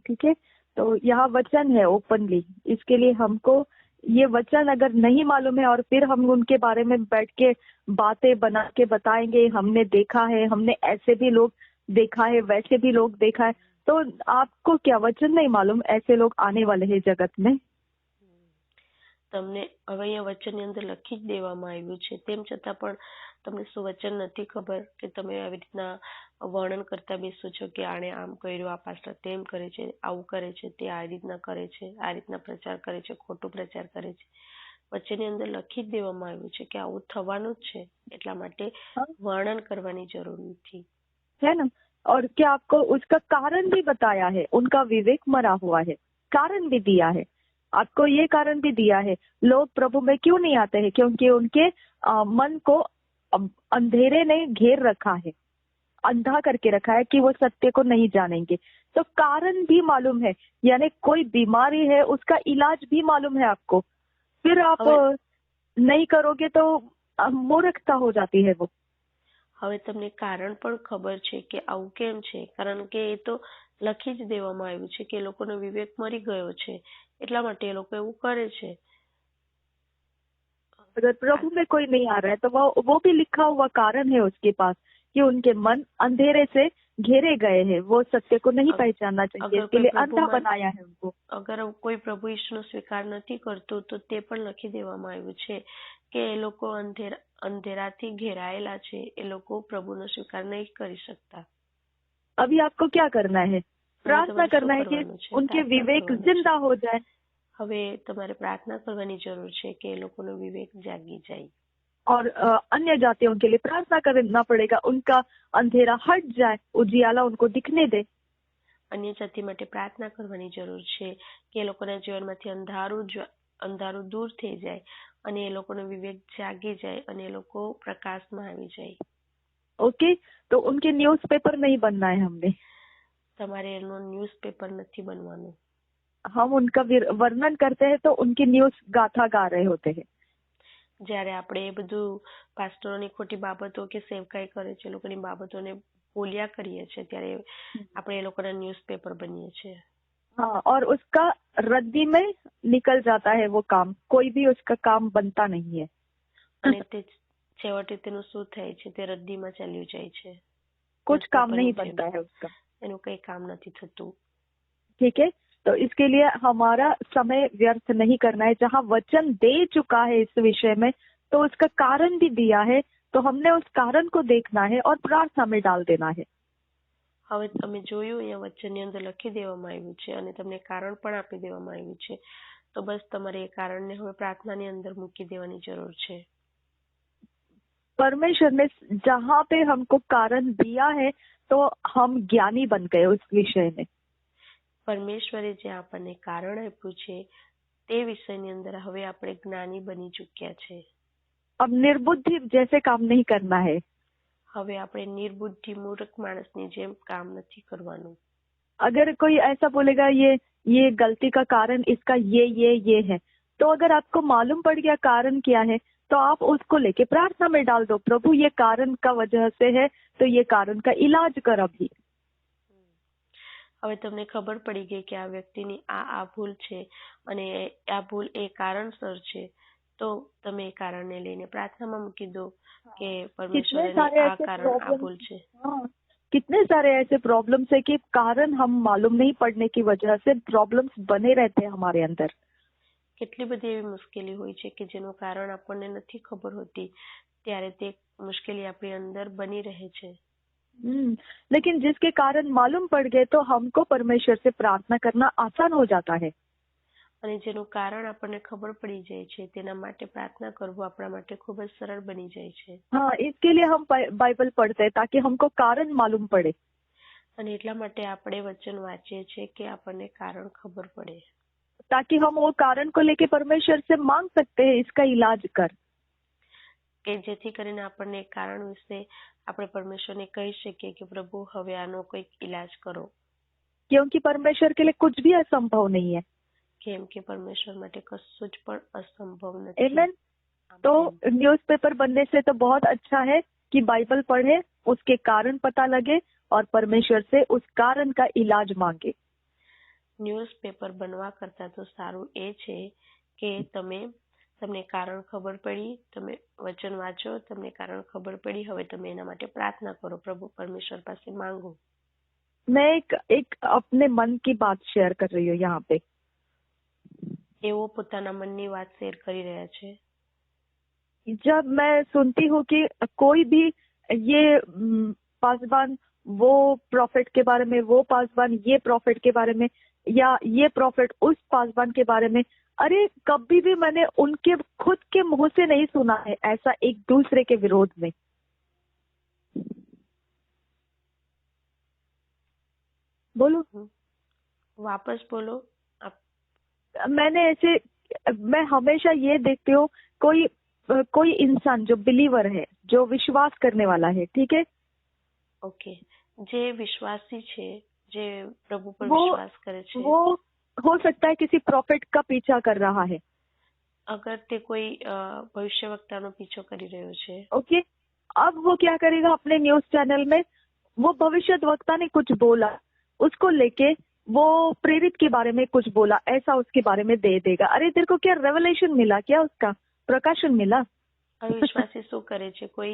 ठीक है. तो यहाँ वचन है ओपनली, इसके लिए हमको ये वचन अगर नहीं मालूम है और फिर हम उनके बारे में बैठ के बातें बना के बताएंगे, हमने देखा है, हमने ऐसे भी लोग देखा है, वैसे भी लोग देखा है, तो आपको क्या वचन नहीं मालूम, ऐसे लोग आने वाले हैं जगत में. તમને હવે અહીંયા વચનની અંદર લખી જ દેવામાં આવ્યું છે, તેમ છતાં પણ તમને શું વચન નથી ખબર કે તમે આવી રીતના વર્ણન કરતા બેસો છો કે આણે આમ કર્યું, આ પાસ્ટર તેમ કરે છે, આવું કરે છે, તે આ રીતના કરે છે, આ રીતના પ્રચાર કરે છે, ખોટો પ્રચાર કરે છે. વચનની અંદર લખી જ દેવામાં આવ્યું છે કે આવું થવાનું જ છે, એટલા માટે વર્ણન કરવાની જરૂર નથી. है ना. और क्या आपको उसका कारण भी बताया है, उनका विवेक मरा हुआ है, कारण भी दिया है. आपको ये कारण भी दिया है, लोग प्रभु में क्यों नहीं आते हैं, क्योंकि उनके मन को अंधेरे ने घेर रखा है, अंधा करके रखा है कि वो सत्य को नहीं जानेंगे. तो कारण भी मालूम है, यानी कोई बीमारी है उसका इलाज भी मालूम है आपको, फिर आप नहीं करोगे तो मूर्खता हो जाती है वो. હવે તમને કારણ પણ ખબર છે કે આવું કેમ છે, કારણ કે એ તો લખી જ દેવામાં આવ્યું છે કે એ લોકોનો વિવેક મરી ગયો છે, એટલા માટે એ લોકો એવું કરે છે. अगर प्रभु में कोई नहीं आ रहा है तो वो भी लिखा हुआ कारण है उसके पास कि उनके मन अंधेरे से घेरे गए हैं, वो सत्य को नहीं पहचानना चाहिए, इसके लिए अंधा बनाया है उनको. અગર કોઈ પ્રભુ ઈસુનો સ્વીકાર નથી કરતું તો તે પણ લખી દેવામાં આવ્યું છે કે એ લોકો અંધેરાથી ઘેરાયેલા છે, એ લોકો પ્રભુનો સ્વીકાર નહીં કરી શકતા. अभी आपको क्या करना है, प्रार्थना करना है कि उनके विवेक जिंदा हो जाए. હવે તમારે પ્રાર્થના કરવાની જરૂર છે કે એ લોકોનો વિવેક જાગી જાય. और अन्य जातियों के लिए प्रार्थना करना पड़ेगा, उनका अंधेरा हट जाए, उजियाला उनको दिखने दे. अन्य जाति માટે પ્રાર્થના કરવાની જરૂર છે કે એ લોકોના જીવનમાંથી અંધારું દૂર થઈ જાય અને એ લોકોનો વિવેક જાગી જાય અને એ લોકો પ્રકાશમાં આવી જાય. ओके. तो उनके न्यूज़पेपर नहीं बनना है हमने. તમારે એનો ન્યૂઝપેપર નથી બનવાનું. हम उनका वर्णन करते हैं तो उनकी न्यूज़ गाथा गा रहे होते हैं. જ્યારે આપણે એ બધું પાસ્ટરોની ખોટી બાબતો કે સેવકાઈ કરે છે, લોકોની બાબતોને બોલ્યા કરીએ છીએ, ત્યારે આપણે એ લોકોના ન્યૂઝપેપર બનીએ છીએ. हाँ, और उसका रद्दी में निकल जाता है वो काम, कोई भी उसका काम बनता नहीं है. અને તે છેવટે તેનું શું થાય છે, તે રદ્દીમાં ચાલ્યું જાય છે. कुछ काम नहीं बनता है उसका, એનું કઈ કામ નથી થતું. ठीक है. तो इसके लिए हमारा समय व्यर्थ नहीं करना है. जहाँ वचन दे चुका है इस विषय में तो उसका कारण भी दिया है, तो हमने उस कारण को देखना है और प्रार्थना में डाल देना है. હવે તમે જોયું અહીંયા વચનની અંદર લખી દેવામાં આવ્યું છે અને તમને કારણ પણ આપી દેવામાં આવ્યું છે, તો બસ તમારે એ કારણને હવે પ્રાર્થનાની અંદર મૂકી દેવાની જરૂર છે. परमेश्वर ने जहाँ पे हमको कारण दिया है तो हम ज्ञानी बन गए उस विषय में. પરમેશ્વરે જે આપણને કારણ આપ્યું છે તે વિષયની અંદર હવે આપણે જ્ઞાની બની ચૂક્યા છે. अब निर्बुद्धि जैसे काम नहीं करना है. હવે આપણે નિર્બુદ્ધિ મૂર્ખ માણસની જેમ કામ નથી કરવાનું. अगर कोई ऐसा बोलेगा ये गलती का कारण इसका ये है, तो अगर आपको मालूम पड़ गया कारण क्या है तो आप उसको लेके प्रार्थना में डाल दो. प्रभु ये कारण का वजह से है तो ये कारण का इलाज कर अभी. હવે તમને ખબર પડી ગઈ કે આ વ્યક્તિની આ ભૂલ છે અને આ ભૂલ એ કારણસર છે, તો તમે એ કારણને લઈને પ્રાર્થનામાં મૂકી દો કે પરમેશ્વરને આ કારણ આ ભૂલ છે. कितने सारे ऐसे प्रॉब्लम्स है कि कारण हम मालूम नहीं पड़ने की वजह से प्रॉब्लम्स बने रहते हैं हमारे अंदर. કેટલી બધી એવી મુશ્કેલી હોય છે કે જેનું કારણ આપણને નથી ખબર હોતી, ત્યારે તે મુશ્કેલી આપણી અંદર બની રહે છે. लेकिन जिसके कारण मालूम पड़ गए तो हमको परमेश्वर से प्रार्थना करना आसान हो जाता है. અને જેનું કારણ આપણને ખબર પડી જાય છે તેના માટે પ્રાર્થના કરવું આપણા માટે ખૂબ જ સરળ બની જાય છે. हाँ, इसके लिए हम बाइबल पढ़ते हैं ताकि हमको कारण मालूम पड़े. અને એટલા માટે આપણે વચન વાંચીએ છીએ કે આપણને કારણ ખબર પડે, ताकि हम वो कारण को लेके परमेश्वर से मांग सकते हैं इसका इलाज कर। કે જેથી કરીને આપણને એ કારણ વિશે આપણે પરમેશ્વરને કહી શકીએ કે પ્રભુ હવે આનો કંઈક ઇલાજ કરો, क्योंकि परमेश्वर के लिए कुछ भी असंभव नहीं है। કેમ કે પરમેશ્વર માટે કશું જ પણ અસંભવ નથી। Amen। तो न्यूज़पेपर बनने से तो बहुत अच्छा है कि बाइबल पढ़े, उसके कारण पता लगे और परमेश्वर से उस कारण का इलाज मांगे। ન્યૂઝપેપર બનવા કરતા તો સારું એ છે કે તમને કારણ ખબર પડી, તમે વચન વાંચો, તમને કારણ ખબર પડી, હવે તમે એના માટે પ્રાર્થના કરો, પ્રભુ પરમેશ્વર પાસે માંગો। मैं एक अपने मन की बात शेयर कर रही हूँ यहाँ पे। એવો પોતાના મનની વાત શેર કરી રહ્યા છે। जब मैं सुनती हूँ कि कोई भी ये पासवान वो प्रॉफिट के बारे में, वो पासवान ये प्रॉफिट के बारे में, या ये प्रॉफिट उस पासवान के बारे में, अरे कभी भी मैंने उनके खुद के मुंह से नहीं सुना है ऐसा एक दूसरे के विरोध में। बोलो, वापस बोलो आप। मैं हमेशा ये देखती हूँ, कोई इंसान जो बिलीवर है, जो विश्वास करने वाला है, ठीक है, ओके, जे विश्वासी छे, जे प्रभु पर विश्वास करे छे, वो हो सकता है किसी प्रॉफिट का पीछा कर रहा है। अगर ते कोई भविष्यवक्ता नो पीछो करी रह्यो छे, ओके, अब वो क्या करेगा, अपने न्यूज चैनल में वो भविष्यवक्ता ने कुछ बोला, उसको लेके वो प्रेरित के बारे में कुछ बोला, ऐसा उसके बारे में दे देगा। अरे तेरे को क्या रेवलेशन मिला, क्या उसका प्रकाशन मिला? અવિશ્વાસી શું કરે છે, કોઈ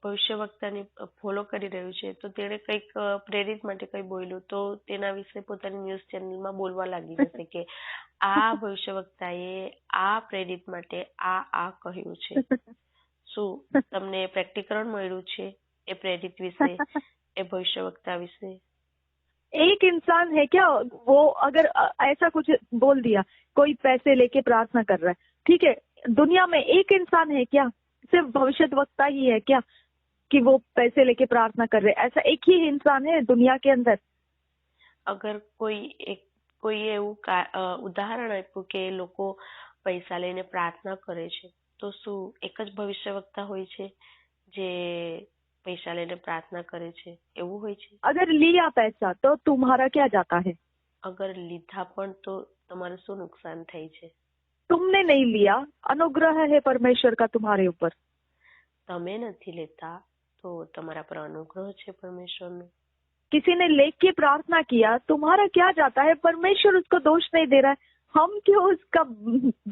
ભવિષ્યવક્તાને ફોલો કરી રહ્યું છે તો તેણે કંઈક પ્રેરિત માટે કંઈ બોલ્યું તો તેના વિશે પોતાની ન્યૂઝ ચેનલમાં બોલવા લાગી જશે કે આ ભવિષ્યવક્તાએ આ પ્રેરિત માટે આ કહ્યું છે। શું તમને પ્રેક્ટિકરણ મળ્યું છે એ પ્રેરિત વિશે, એ ભવિષ્યવક્તા વિશે? एक इंसान है क्या, वो अगर ऐसा कुछ बोल दिया, कोई पैसे लेके प्रार्थना कर रहा है, ठीक है, दुनिया में एक इंसान है क्या, सिर्फ भविष्यवक्ता ही है क्या कि वो पैसे लेके प्रार्थना कर रहे? ऐसा एक ही इंसान है दुनिया के अंदर। अगर કોઈ એવું ઉદાહરણ આપ્યું કે લોકો પૈસા લઈને પ્રાર્થના કરે છે તો શું એક જ ભવિષ્યવક્તા હોય છે જે પૈસા લઈને પ્રાર્થના કરે છે, એવું હોય છે? अगर लिया पैसा तो तुम्हारा क्या जाता है? अगर લીધા પણ તો તમારું શું નુકસાન થાય છે? तुमने नहीं लिया, अनुग्रह है परमेश्वर का तुम्हारे ऊपर। તમે નથી લેતા તો તમારા પર અનુગ્રહ છે પરમેશ્વરનો। किसी ने लेके प्रार्थना किया, तुम्हारा क्या जाता है? परमेश्वर उसको दोष नहीं दे रहा है, हम क्यों उसका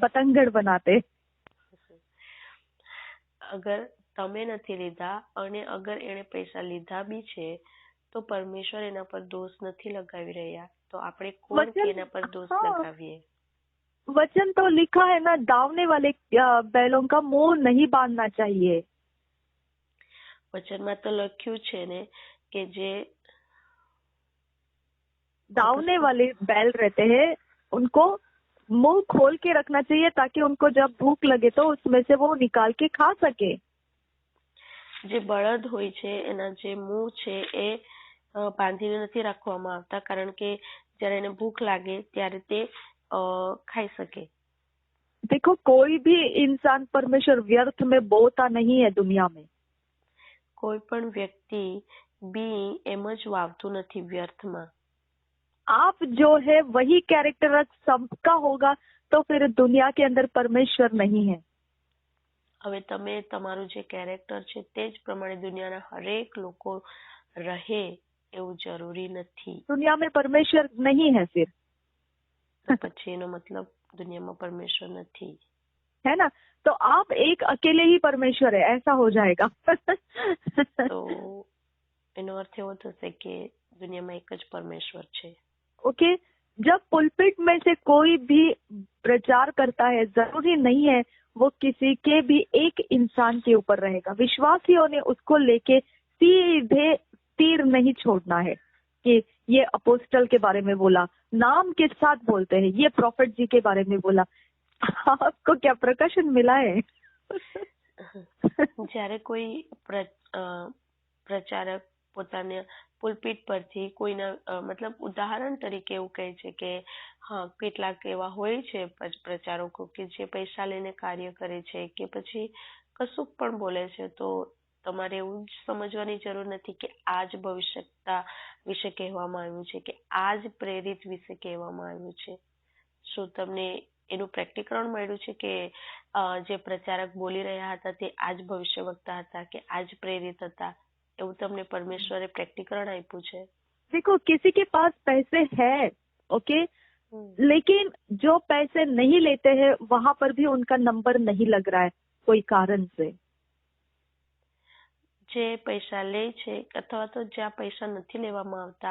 बतंगड़ बनाते? અગર તમે નથી લીધા અને અગર એણે પૈસા લીધા બી છે તો પરમેશ્વર એના પર દોષ નથી લગાવી રહ્યા, તો આપણે કોણ કે એના પર દોષ લગાવીએ? वचन तो लिखा है ना, दावने वाले बैलों का मुंह नहीं बांधना चाहिए। વચનમાં તો લખ્યું છે ને કે જે दावने वाले बैल रहते हैं उनको मुंह खोल के रखना चाहिए ताकि उनको जब भूख लगे तो उसमें से वो निकाल के खा सके। જે બળદ હોય છે એના જે મુંહ છે એ બાંધીને નથી રાખવામાં આવતા કારણ કે જ્યારે એને ભૂખ લાગે ત્યારે તે ખાઈ શકે। देखो, कोई भी इंसान परमेश्वर व्यर्थ में बोता नहीं है दुनिया में। કોઈ પણ વ્યક્તિ બી એમ જ વાવતું નથી વ્યર્થમાં। आप जो है वही कैरेक्टर सबका होगा तो फिर दुनिया के अंदर परमेश्वर नहीं है। હવે તમે તમારું જે કેરેક્ટર છે તે જ પ્રમાણે દુનિયાના હરેક લોકો રહે એવું જરૂરી નથી। दुनिया में परमेश्वर नहीं है फिर, તો પછી એનો મતલબ દુનિયામાં પરમેશ્વર નથી, है ना? तो आप एक अकेले ही परमेश्वर है, ऐसा हो जाएगा। તો એનો અર્થ એવો થશે કે દુનિયામાં એક જ પરમેશ્વર છે। ओके, जब पुलपिट में से कोई भी प्रचार करता है, जरूरी नहीं है वो किसी के भी एक इंसान के ऊपर रहेगा। विश्वासियों ने उसको लेके सीधे तीर नहीं छोड़ना है कि ये अपोस्टल के बारे में बोला, नाम के साथ बोलते हैं, ये प्रॉफिट जी के बारे में बोला। आपको क्या प्रकाशन मिला है? જ્યારે કોઈ પ્રચારક પોતાને પુલપીટ પરથી કોઈના મતલબ ઉદાહરણ તરીકે એવું કહે છે કે હા કેટલાક એવા હોય છે પ્રચારકો કે જે પૈસા લઈને કાર્ય કરે છે કે પછી કશુંક પણ બોલે છે, તો તમારે એવું જ સમજવાની જરૂર નથી કે આ જ ભવિષ્યતા વિશે કહેવામાં આવ્યું છે કે આ જ પ્રેરિત વિશે કહેવામાં આવ્યું છે. શું તમને એનું પ્રેક્ટિકરણ મળ્યું છે કે જે પ્રચારક બોલી રહ્યા હતા તે આ જ ભવિષ્યવક્તા હતા કે આ જ પ્રેરિત હતા? એવું તમને પરમેશ્વરે પ્રેક્ટિકરણ આપ્યું છે? देखो, किसी के पास पैसे है, ओके, हम्म। लेकिन जो पैसे नहीं लेते हैं वहां पर भी उनका नंबर नहीं लग रहा है कोई कारण से. જે પૈસા લે છે અથવા તો જ્યાં પૈસા નથી લેવામાં આવતા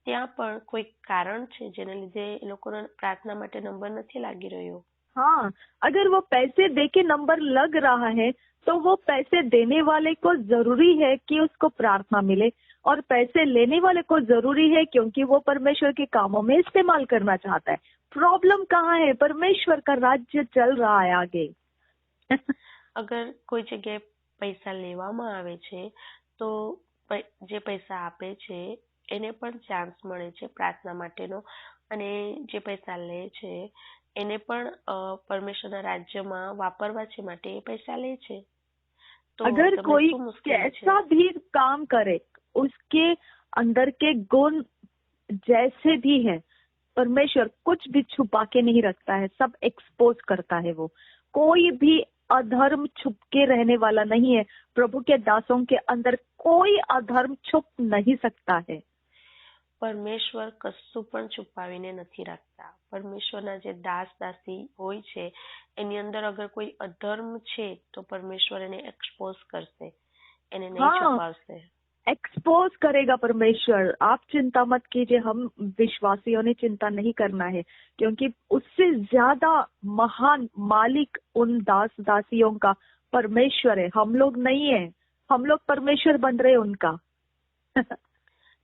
ત્યાં પણ કોઈ કારણ છે જેને લીધે એ લોકોનો પ્રાર્થના માટે નંબર નથી લાગી રહ્યો? हाँ, अगर वो पैसे दे के नंबर लग रहा है तो वो पैसे देने वाले को जरूरी है कि उसको प्रार्थना मिले, और पैसे लेने वाले को जरूरी है क्योंकि वो परमेश्वर के कामों में इस्तेमाल करना चाहता है. प्रॉब्लम कहाँ है? परमेश्वर का राज्य चल रहा है आगे. અગર કોઈ જગ્યાએ પૈસા લેવામાં આવે છે તો જે પૈસા આપે છે એને પણ ચાન્સ મળે છે પ્રાર્થના માટેનો, અને જે પૈસા લે છે એને પણ પરમેશ્વરના રાજ્યમાં વાપરવા છે માટે એ પૈસા લે છે. તો अगर તમને कोई શું મુશ્કેલી છે? कैसा भी काम करे, उसके अंदर के गुण जैसे भी है, परमेश्वर कुछ भी छुपा के नहीं रखता है, सब एक्सपोज करता है. वो कोई भी अधर्म छुप के रहने वाला नहीं है. प्रभु के दासों के अंदर कोई अधर्म छुप नहीं सकता है. પરમેશ્વર કશું પણ છુપાવીને નથી રાખતા. પરમેશ્વરના જે દાસ દાસી હોય છે એની અંદર અગર કોઈ અધર્મ છે તો પરમેશ્વર એને એક્સપોઝ કરશે, એને નહીં हाँ, છુપાવશે. एक्सपोज करेगा परमेश्वर. आप चिंता मत कीजिए, हम विश्वासियों ने चिंता नहीं करना है, क्योंकि उससे ज्यादा महान मालिक उन दास दासियों का परमेश्वर है. हम लोग नहीं है, हम लोग परमेश्वर बन रहे उनका.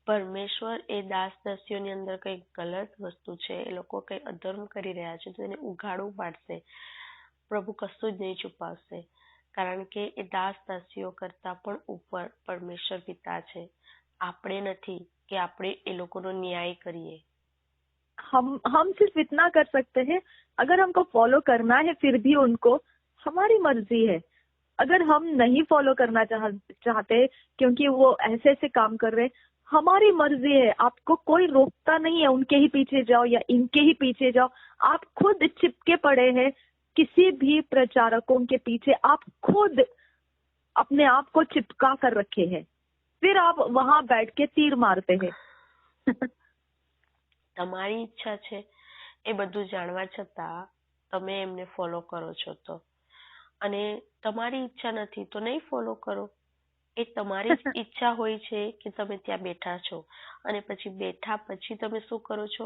પરમેશ્વર એ દાસ દાસીઓની અંદર કઈ ગલત વસ્તુ છે, એ લોકો કઈ અધર્મ કરી રહ્યા છે તો એને ઉઘાડું પાડશે. પ્રભુ કશું જ નહીં છુપાવશે, કારણ કે એ દાસ દાસીઓ કરતા પણ ઉપર પરમેશ્વર પિતા છે. આપણે નથી કે આપણે એ લોકોનો ન્યાય કરીએ. हम सिर्फ इतना कर सकते हैं, अगर हमको फॉलो करना है फिर भी उनको, हमारी मर्जी है. अगर हम नहीं फॉलो करना चाहते क्योंकि वो ऐसे ऐसे काम कर रहे, हमारी मर्जी है. आपको कोई रोकता नहीं है उनके ही पीछे जाओ या इनके ही पीछे जाओ. आप खुद चिपके पड़े हैं किसी भी प्रचारकों के पीछे. आप खुद अपने आप को चिपका कर रखे हैं, फिर आप वहां बैठ के तीर मारते हैं. તમારી ઈચ્છા છે એ બધું જાણવા છતાં તમે એમને ફોલો કરો છો તો, અને તમારી ઈચ્છા નથી તો નહીં ફોલો કરો. એ તમારી જ ઈચ્છા હોય છે કે તમે ત્યાં બેઠા છો, અને પછી બેઠા પછી તમે શું કરો છો?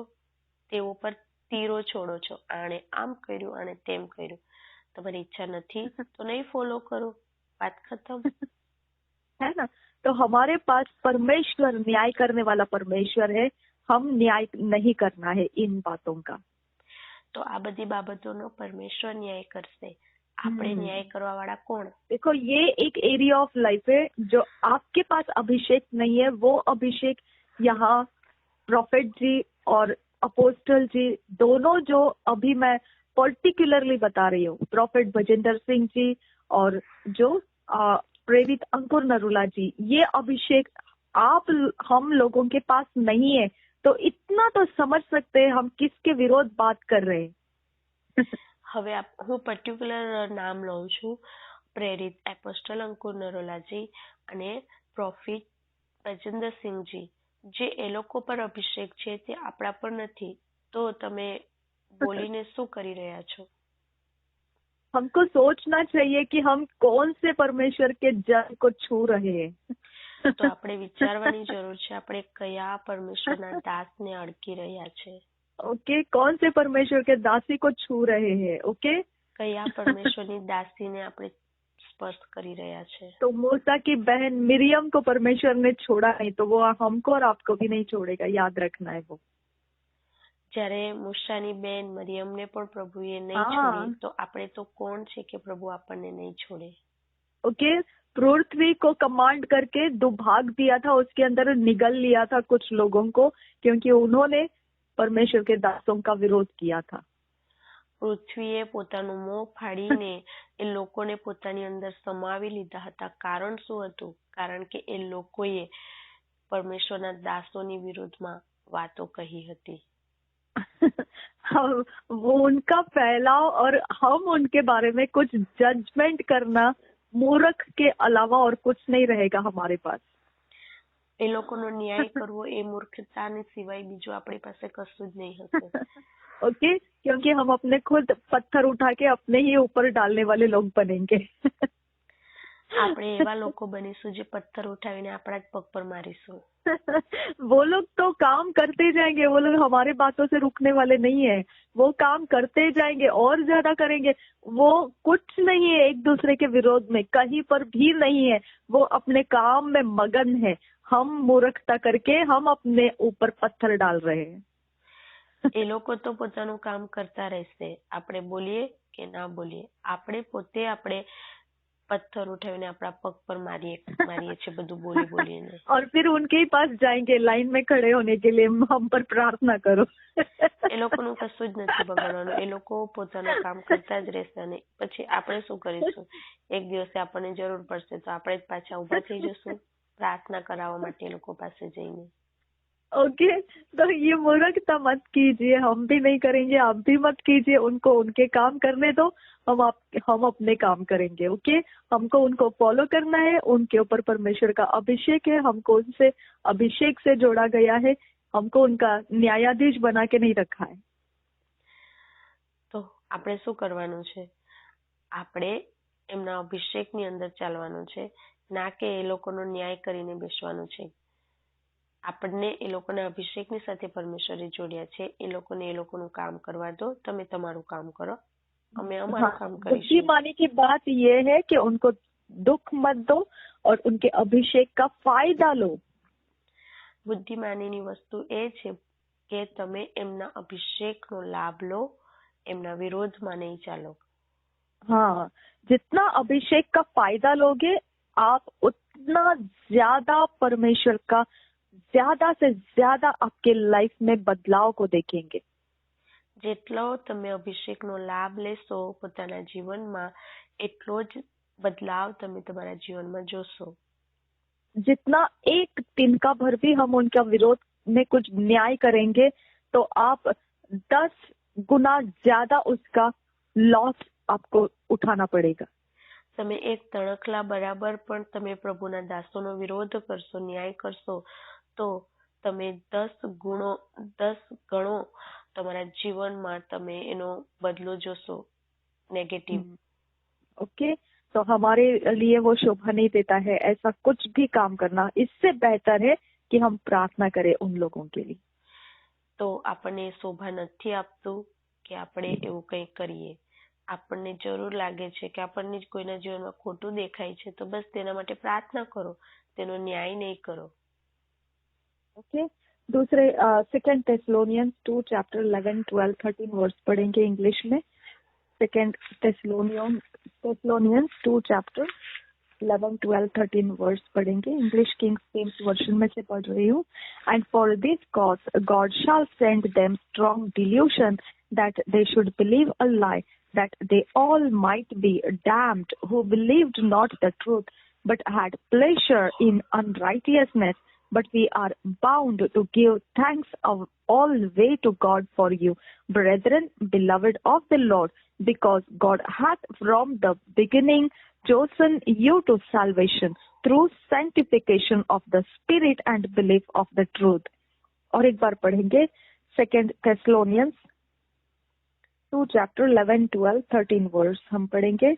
તેઓ પર તીરો છોડો છો. આણે આમ કર્યું, આણે તેમ કર્યું. તમારી ઈચ્છા નથી તો નહીં ફોલો કરો. વાત ખતમ. है ना? तो हमारे पास परमेश्वर, न्याय करने वाला परमेश्वर है. हम न्याय नहीं करना है इन बातों का. તો આ બધી બાબતોનો પરમેશ્વર ન્યાય કરશે. આપણે ન્યાય કરવા વાળા કોણ? देखो, ये एक एरिया ऑफ लाइफ है जो आपके पास अभिषेक नहीं है. वो अभिषेक यहाँ प्रॉफिट जी और अपोस्टल जी दोनों, जो अभी मैं पर्टिकुलरली बता रही हूँ, प्रॉफिट भजेंद्र सिंह जी और जो प्रेरित अंकुर नरूला जी, ये अभिषेक आप हम लोगों के पास नहीं है. तो इतना तो समझ सकते हैं हम किसके विरोध बात कर रहे हैं. હવે હું પર્ટિક્યુલર નામ લઉં છું, પ્રેરિત એપોસ્ટલ અંકુર નરોલાજી અને પ્રોફિટ ભજેન્દ્ર સિંહજી. જે એ લોકો પર અભિષેક છે તે આપણા પર નથી, તો તમે બોલીને શું કરી રહ્યા છો? हमको सोचना चाहिए कि हम कौन से परमेश्वर के जन को छू रहे हैं. તો આપણે વિચારવાની જરૂર છે આપણે કયા પરમેશ્વરના દાસને અડકી રહ્યા છે. ओके, कौन से परमेश्वर के दासी को छू रहे हैं. ओके, કયા પરમેશ્વરની દાસીને આપણે સ્પર્શ કરી રહ્યા છે. तो मूसा की बहन मिरियम को परमेश्वर ने छोड़ा नहीं, तो वो हमको और आपको भी नहीं छोड़ेगा. याद रखना है वो. જ્યારે મૂસાની બેન મરિયમને પણ પ્રભુએ નહીં હા. છોડી, તો આપણે તો કોણ છે કે પ્રભુ આપણને નહીં છોડે? ओके, पृथ्वी को कमांड करके दुर्भाग दिया था, उसके अंदर निगल लिया था कुछ लोगों को, क्योंकि उन्होंने परमेश्वर के दासों का विरोध किया था. પૃથ્વીએ પોતાનું મોં ફાડીને એ લોકોને પોતાની અંદર સમાવી લીધા હતા. કારણ શું હતું? કારણ કે એ લોકોએ પરમેશ્વરના દાસોની વિરુદ્ધમાં વાતો કહી હતી. वो उनका फैलाव और हम उनके बारे में कुछ जजमेंट करना मूर्ख के अलावा और कुछ नहीं रहेगा हमारे पास. એ લોકોનો ન્યાય કરવો એ મૂર્ખતાને સિવાય બીજું આપણી પાસે કશું જ નહીં હશે. ओके, क्योंकि हम अपने खुद पत्थर उठा के अपने ही ऊपर डालने वाले लोग बनेंगे. આપણે એવા લોકો બનીશું જે પથ્થર ઉઠાવીને આપણા જ પગ પર મારીશું. वो लोग तो काम करते जाएंगे, वो लोग हमारे बातों से रुकने वाले नहीं है. वो काम करते जाएंगे और ज्यादा करेंगे. वो कुछ नहीं है एक दूसरे के विरोध में, कहीं पर भी नहीं है. वो अपने काम में मगन है. हम मूर्खता करके हम अपने ऊपर पत्थर डाल रहे हैं. એ લોકો તો પોતાનું કામ કરતા રહેશે, આપણે બોલીએ કે ના બોલીએ. આપણે પોતે આપણે પથ્થર ઉઠાવીને આપણા પગ પર મારીએ છીએ બધું બોલી બોલીને. और फिर उनके ही पास जाएंगे लाइन में खड़े होने के लिए, हम पर प्रार्थना करो. એ લોકોનું કશું જ નથી બગાડવાનું. એ લોકો પોતાનું કામ કરતા જ રહેશે અને પછી આપણે શું કરીશું? એક દિવસે આપણને જરૂર પડશે તો આપણે જ પાછા ઉભા થઈ જશું પ્રાર્થના કરાવવા માટે એ લોકો પાસે જઈને. ओके, तो ये मूर्खता मत कीजिए, हम भी नहीं करेंगे, आप भी मत कीजिए. उनको उनके काम करने दो, हम अपने काम करेंगे. ओके, हमको उनको फॉलो करना है. उनके ऊपर परमेश्वर का अभिषेक है, हमको उनसे अभिषेक से जोड़ा गया है. हमको उनका न्यायाधीश बना के नहीं रखा है. તો આપણે શું કરવાનું છે? આપણે એમના અભિષેકની અંદર ચાલવાનું છે, ના કે એ લોકોનો ન્યાય કરીને બેસવાનું છે. આપણને એ લોકોના અભિષેકની સાથે પરમેશ્વરે જોડ્યા છે. એ લોકોને એ લોકોનું કામ કરવા દો, તમે તમારું કામ કરો, અમે અમારું કામ કરીશું. बुद्धिमानी की बात ये है कि उनको दुख मत दो और उनके अभिषेक का फायदा लो. બુદ્ધિમાનીની વસ્તુ એ છે કે તમે એમના અભિષેકનો લાભ લો, એમના વિરોધમાં નહીં ચાલો. हाँ, जितना अभिषेक का फायदा लोगे आप उतना ज्यादा परमेश्वर का ज्यादा से ज्यादा आपके लाइफ में बदलाव को देखेंगे. જેટલો તમે અભિષેકનો લાભ લેશો પોતાના જીવનમાં, એટલો જ બદલાવ તમે તમારા જીવનમાં જોશો. जितना एक दिन का भर भी हम उनका विरोध में कुछ न्याय करेंगे तो आप 10 गुना ज्यादा उसका लॉस आपको उठाना पड़ेगा. તમે એક તણખલા બરાબર પણ તમે પ્રભુના દાસોનો વિરોધ કરશો, ન્યાય કરશો, તો તમે 10 ગણો તમારા જીવનમાં તમે એનો બદલો જોશો નેગેટિવ. ओके, तो हमारे लिए वो शोभा नहीं देता है ऐसा कुछ भी काम करना. इससे बेहतर है कि हम प्रार्थना करें उन लोगों के लिए. તો આપણને શોભા નથી આપતું કે આપણે એવું કંઈ કરીએ. આપણને જરૂર લાગે છે કે આપણને જ કોઈના જીવનમાં ખોટું દેખાય છે તો બસ તેના માટે પ્રાર્થના કરો, તેનો ન્યાય નહીં કરો. ओके, दूसरे 2 Thessalonians 2 chapter 11, 12, 13 वर्स पढ़ेंगे इंग्लिश में. 2 Thessalonians 2 chapter 11, 12, 13 वर्स पढ़ेंगे. इंग्लिश किंग जेम्स वर्जन में से पढ़ रही हूँ. And for this cause God shall send them strong delusion that they should believe a lie, that they all might be damned who believed not the truth, but had pleasure in unrighteousness. But we are bound to give thanks of all way to God for you, brethren, beloved of the Lord, because God hath from the beginning chosen you to salvation through sanctification of the Spirit and belief of the truth. और एक बार पढ़ेंगे 2 Thessalonians 2 chapter 11, 12, 13 verse हम पढ़ेंगे.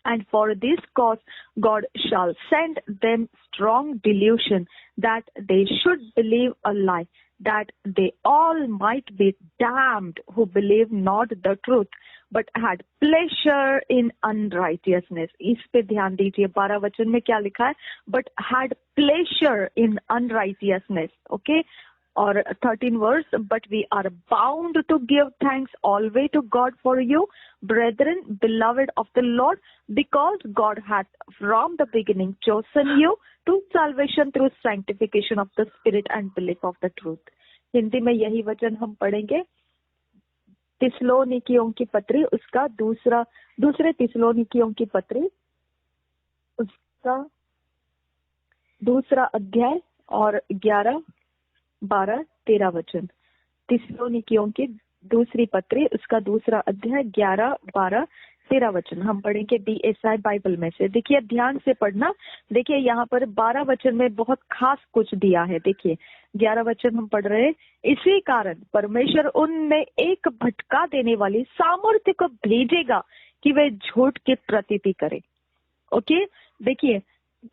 And for this cause God shall send them strong delusion, that they should believe a lie, that they all might be damned who believe not the truth, but had pleasure in unrighteousness. इस पे ध्यान दीजिए, 12 वचन में क्या लिखा है? But had pleasure in unrighteousness. Okay, और 13 verse, but we are bound to give thanks always to God for you brethren beloved of the Lord, because God had from the beginning chosen you to salvation through sanctification of the spirit and belief of the truth. Hindi में यही वचन हम पढ़ेंगे। थिस्सलुनीकियों की पत्री उसका दूसरे थिस्सलुनीकियों की पत्री उसका दूसरा अध्याय और 11, 12, 13 वचन। थिस्सलुनीकियों की दूसरी पत्री उसका दूसरा अध्याय 11, 12, 13 वचन हम पढ़ेंगे DSI बाइबल में से। देखिए ध्यान से पढ़ना। देखिए यहाँ पर 12 वचन में बहुत खास कुछ दिया है। देखिए 11 वचन हम पढ़ रहे हैं। इसी कारण परमेश्वर उनमें एक भटका देने वाली सामर्थ्य को भेजेगा कि वे झूठ की प्रतीति करें। ओके, देखिए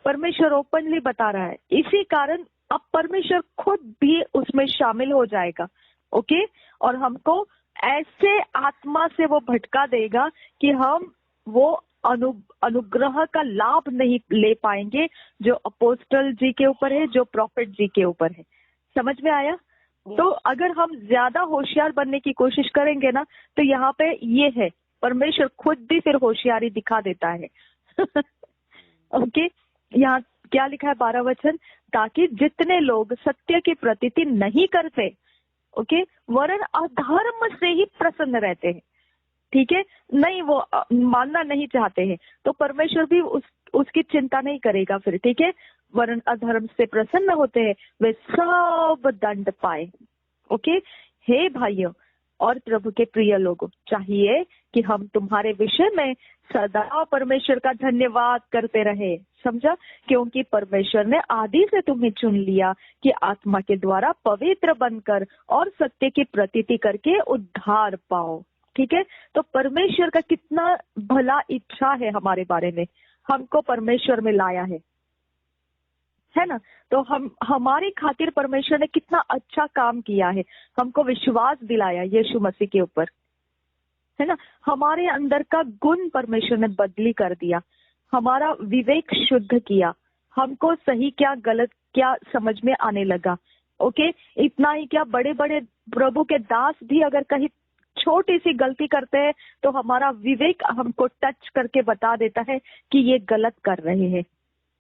परमेश्वर ओपनली बता रहा है, इसी कारण अब परमेश्वर खुद भी उसमें शामिल हो जाएगा। ओके, और हमको ऐसे आत्मा से वो भटका देगा कि हम वो अनुग्रह का लाभ नहीं ले पाएंगे जो अपोस्टल जी के ऊपर है, जो प्रॉफिट जी के ऊपर है। समझ में आया? तो अगर हम ज्यादा होशियार बनने की कोशिश करेंगे ना, तो यहाँ पे ये है, परमेश्वर खुद भी फिर होशियारी दिखा देता है। ओके, यहाँ क्या लिखा है 12 वचन, ताकि जितने लोग सत्य की प्रतीति नहीं करते, ओके, वरन अधर्म से ही प्रसन्न रहते हैं, ठीक है, नहीं वो मानना नहीं चाहते हैं, तो परमेश्वर भी उसकी चिंता नहीं करेगा फिर, ठीक है, वरन अधर्म से प्रसन्न होते हैं, वे सब दंड पाए। ओके, हे भाइयों और प्रभु के प्रिय लोगों, चाहिए कि हम तुम्हारे विषय में सदा परमेश्वर का धन्यवाद करते रहे। समझा? क्योंकि परमेश्वर ने आदि से तुम्हें चुन लिया कि आत्मा के द्वारा पवित्र बनकर और सत्य की प्रतीति करके उद्धार पाओ। ठीक है, तो परमेश्वर का कितना भला इच्छा है हमारे बारे में, हमको परमेश्वर में लाया है ना। तो हमारी खातिर परमेश्वर ने कितना अच्छा काम किया है, हमको विश्वास दिलाया यीशु मसीह के ऊपर, है ना। हमारे अंदर का गुण परमेश्वर ने बदली कर दिया, हमारा विवेक शुद्ध किया, हमको सही क्या गलत क्या समझ में आने लगा। ओके, इतना ही क्या, बड़े बड़े प्रभु के दास भी अगर कहीं छोटी सी गलती करते हैं तो हमारा विवेक हमको टच करके बता देता है कि ये गलत कर रहे हैं,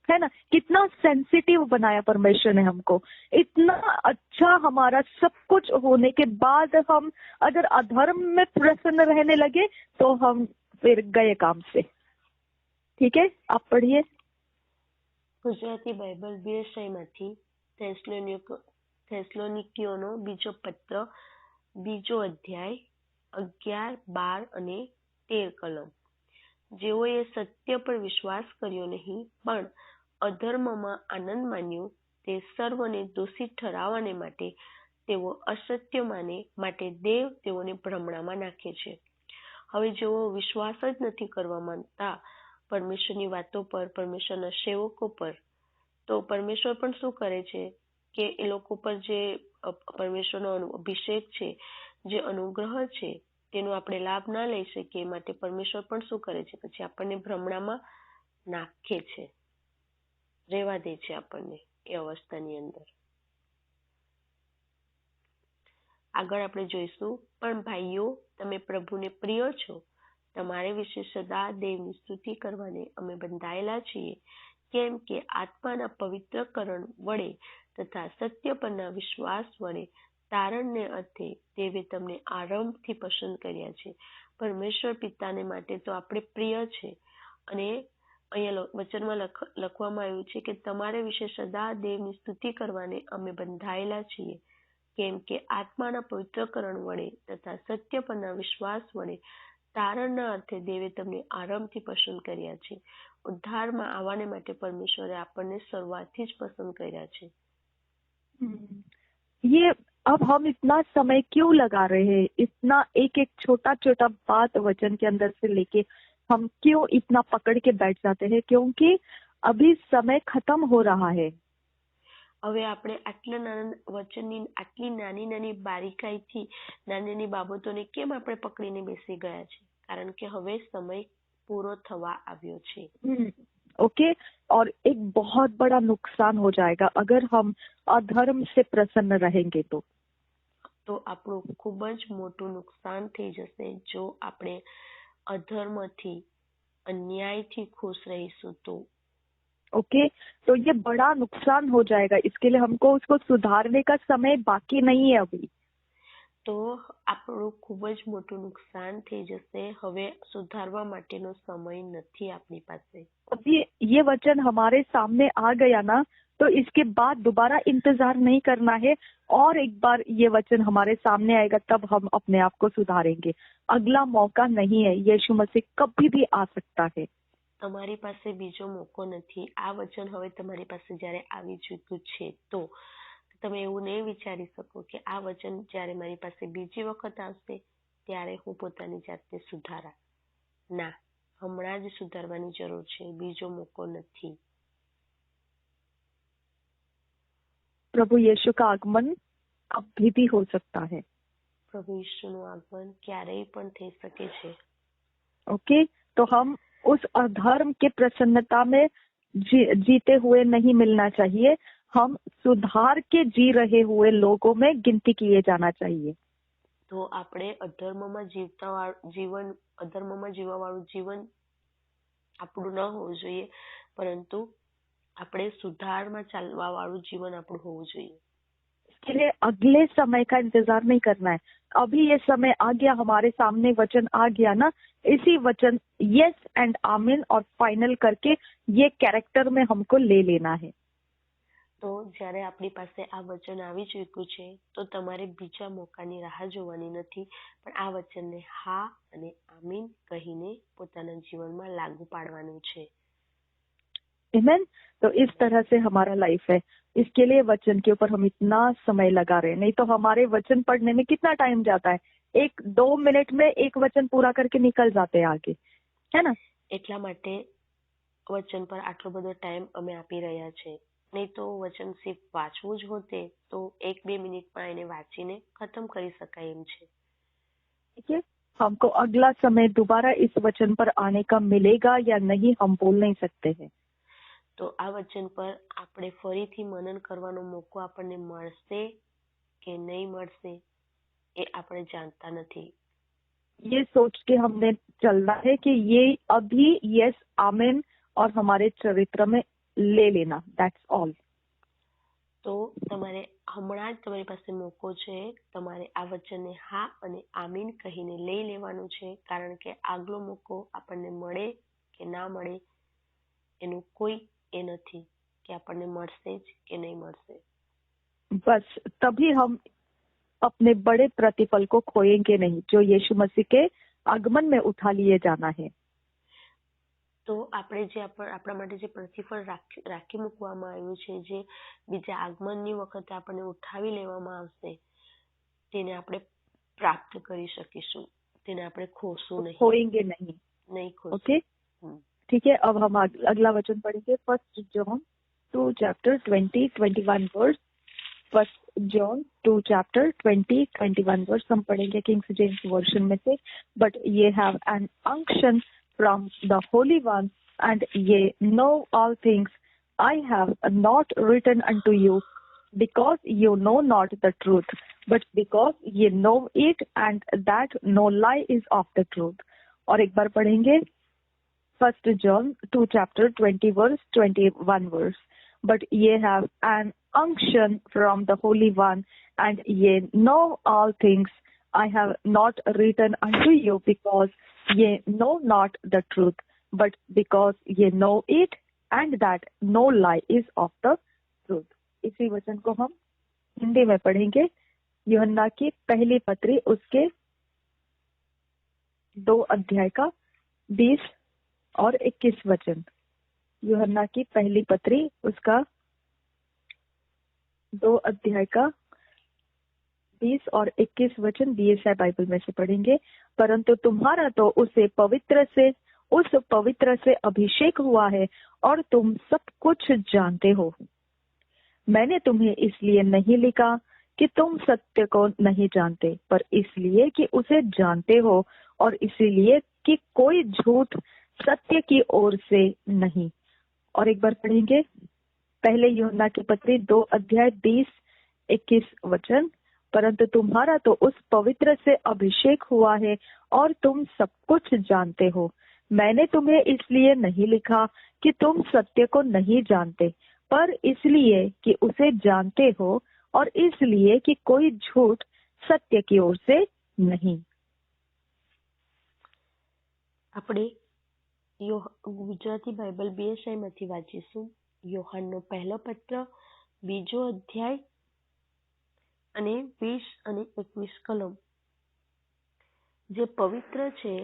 है ना। कितना सेंसिटिव बनाया परमेश्वर ने हमको, इतना अच्छा हमारा सब कुछ होने के बाद हम अगर अधर्म में प्रसन्न रहने लगे तो हम फिर गए काम से। ठीक है, आप पढ़िए। ગુજરાતી બાઇબલ વ્યવસાયમાંથી થેસ્સલોનિકીઓનો બીજો પત્ર, બીજો અધ્યાય 11, 12 અને 13 કલમ। જેઓએ સત્ય પર વિશ્વાસ કર્યો નહીં પણ અધર્મમાં આનંદ માન્યો, તે સર્વને દોષિત ઠરાવવાને માટે તેઓ અસત્ય માને, માટે દેવ તેઓને ભ્રમણામાં નાખે છે। હવે જેઓ વિશ્વાસ જ નથી કરવા માંગતા પરમેશ્વરની વાતો પર, પરમેશ્વરના સેવકો પર, તો પરમેશ્વર પણ શું કરે છે કે એ લોકો પર જે પરમેશ્વરનો અભિષેક છે, જે અનુગ્રહ છે, તેનો આપણે લાભ ના લઈ શકીએ, માટે પરમેશ્વર પણ શું કરે છે, પછી આપણને ભ્રમણામાં નાખે છે, રહેવા દે છે આપણને એ અવસ્થાની અંદર। આગળ આપણે જોઈશું, પણ ભાઈઓ તમે પ્રભુને પ્રિય છો, તમારે વિશે સદા દેવની સ્તુતિ કરવાને અમે બંધાયેલા છીએ, કેમ કે આત્માના પવિત્રકરણ વડે તથા સત્ય પરના વિશ્વાસ વડે તારણને અર્થે દેવે તમને આરંભથી પસંદ કર્યા છે। પરમેશ્વર પિતાને માટે તો આપણે પ્રિય છે, અને અહીંયા વચનમાં લખવામાં આવ્યું છે કે તમારે વિશે સદા દેવની સ્તુતિ કરવાને અમે બંધાયેલા છીએ, કેમ કે આત્માના પવિત્રકરણ વડે તથા સત્ય પરના વિશ્વાસ વડે તારણના અર્થે દેવે તમને આરંભથી પસંદ કર્યા છે। ઉદ્ધારમાં આવવાને માટે પરમેશ્વરે આપણને શરૂઆતથી જ પસંદ કર્યા છે। ये अब हम इतना समय क्यों लगा रहे हैं, इतना एक एक छोटा छोटा बात वचन के अंदर से लेके हम क्यों इतना पकड़ के बैठ जाते हैं, क्योंकि अभी समय खत्म हो रहा है। હવે આપણે આટલા નાના વચનની આટલી નાની નાની બારીકાઈથી નાની નાની બાબતોને કેમ આપણે પકડીને બેસી ગયા છે, કારણ કે હવે સમય પૂરો થવા આવ્યો છે। ओके। और एक बहुत बड़ा नुकसान हो जाएगा अगर हम अधर्म से प्रसन्न रहेंगे तो આપણું ખૂબ જ મોટું નુકસાન થઈ જશે જો આપણે અધર્મથી अन्यायથી खुश रहीશું तो। ओके, तो ये बड़ा नुकसान हो जाएगा, इसके लिए हमको उसको सुधारने का समय बाकी नहीं है अभी। તો આપણું ખૂબ જ મોટું નુકસાન થઈ જશે, હવે સુધારવા માટેનો સમય નથી આપણી પાસે। अभी ये वचन हमारे सामने आ गया ना, तो इसके बाद दोबारा इंतजार नहीं करना है, और एक बार ये वचन हमारे सामने आएगा तब हम अपने आप को सुधारेंगे। अगला मौका नहीं है, यीशु मसीह कभी भी आ सकता है। તમારી પાસે બીજો મોકો નથી। આ વચન હવે તમારી પાસે જ્યારે આવી ચૂક્યું છે તો તમે એવું નહીં વિચારી શકો કે આ વચન જ્યારે મારી પાસે બીજી વખત આવશે ત્યારે હું પોતાની જાતને સુધારા। ના, હમણાં જ સુધારવાની જરૂર છે, બીજો મોકો નથી। प्रभु यीशु का आगमन कभी भी हो सकता है। પ્રભુ ઈસુનું આગમન ક્યારેય પણ થઈ શકે છે। ओके, तो हम उस अधर्म के प्रसन्नता में जीते हुए नहीं मिलना चाहिए, हम सुधार के जी रहे हुए लोगों में गिनती किए जाना चाहिए। તો આપણે અધર્મમાં જીવવા વાળું જીવન આપણું ન હોવું જોઈએ, પરંતુ આપણે સુધારમાં ચાલવા વાળું જીવન આપણું હોવું જોઈએ। इसके लिए अगले समय का इंतजार नहीं करना है, अभी ये समय आ गया, हमारे सामने वचन आ गया ना, इसी वचन यस एंड आमीन और फाइनल करके ये कैरेक्टर में हमको ले लेना है। તો જ્યારે આપણી પાસે આ વચન આવી ચૂક્યું છે તો તમારે બીજા મોકાની રાહ જોવાની નથી, પણ આ વચનને હા અને આમીન કહીને પોતાના જીવનમાં લાગુ પાડવાનું છે। आमीन। तो इस तरह से हमारा लाइफ है, इसके लिए वचन के ऊपर हम इतना समय लगा रहे हैं, नहीं तो हमारे वचन पढ़ने में कितना टाइम जाता है, 1-2 मिनट में एक वचन पूरा करके निकल जाते हैं आगे, है ना। એટલા માટે વચન પર આટલો બધો ટાઈમ અમે આપી રહ્યા છે, નહીં તો વચન સિર્ફ વાંચવું જ હોતે તો 1-2 મિનિટમાં એને વાંચીને ખતમ કરી શકાય એમ છે। ठीक है, हमको अगला समय दोबारा इस वचन पर आने का मिलेगा या नहीं हम बोल नहीं सकते हैं। તો આ વચન પર આપણે ફરીથી મનન કરવાનો મોકો આપણને મળશે કે નહીં મળશે એ આપણે જાણતા નથી। ये सोच के हमने चलना है कि ये अभी यस आमीन और हमारे चरित्र में ले लेना, दैट्स ऑल। તો તમારે હમણાં જ તમારી પાસે મોકો છે, તમારે આ વચનને હા અને આમીન કહીને લઈ લેવાનું છે, કારણ કે આગલો મોકો આપણને મળે કે ના મળે એનું કોઈ એ નથી કે આપણને મળશે જ કે નહીં મળશે। बस तभी हम अपने बड़े प्रतिफल को खोएंगे नहीं, जो यीशु मसीह के आगमन में उठा लिए जाना है। તો આપણે જે આપણા માટે જે પ્રતિફળ રાખી મૂકવામાં આવ્યું છે, જે બીજા આગમનની વખતે આપણને ઉઠાવી લેવામાં આવશે, તેને આપણે પ્રાપ્ત કરી શકીશું, તેને આપણે ખોશું નહીં, खोएंगे नहीं खोશું। ओके, ठीक है। अब हम अगला वचन पढ़ेंगे, 1 John 2 chapter 20-21 verse. 1 John 2 chapter 20-21 verse हम पढ़ेंगे किंग्स जेम्स वर्जन में से। But ye have an unction from the Holy One, and ye know all things. I have not written unto you because you know not the truth, but because ye know it, and that no lie is of the truth। और एक बार पढ़ेंगे 1 John 2 chapter 20 verse 21 verse। But ye have an unction from the Holy One, and ye know all things. I have not written unto you because ye know not the truth, but because ye know it, and that no lie is of the truth। इसी वचन को हम हिंदी में पढ़ेंगे। यूहन्ना की पहली पत्री उसके 2 अध्याय का 20 और 21 वचन। यूहन्ना की पहली पत्री उसका 2 अध्याय का 20 और 21 वचन बीएसआई बाइबल में से पढ़ेंगे। परंतु तुम्हारा तो उस पवित्र से अभिषेक हुआ है और तुम सब कुछ जानते हो। मैंने तुम्हें इसलिए नहीं लिखा कि तुम सत्य को नहीं जानते, पर इसलिए कि उसे जानते हो, और इसलिए कि कोई झूठ सत्य की ओर से नहीं। और एक बार पढ़ेंगे पहले यूहन्ना के पत्री 2 अध्याय 20-21 वचन। परंतु तुम्हारा तो उस पवित्र से अभिषेक हुआ है और तुम सब कुछ जानते हो। मैंने तुम्हें इसलिए नहीं लिखा कि तुम सत्य को नहीं जानते, पर इसलिए कि उसे जानते हो और इसलिए कि कोई झूठ सत्य की ओर से नहीं। આપણે ગુજરાતી બાઇબલ BSI માંથી વાંચીશું યોહાનનો પહેલો પત્ર 2 અધ્યાય અને 20 અને 21 કલમ। જે પવિત્ર છે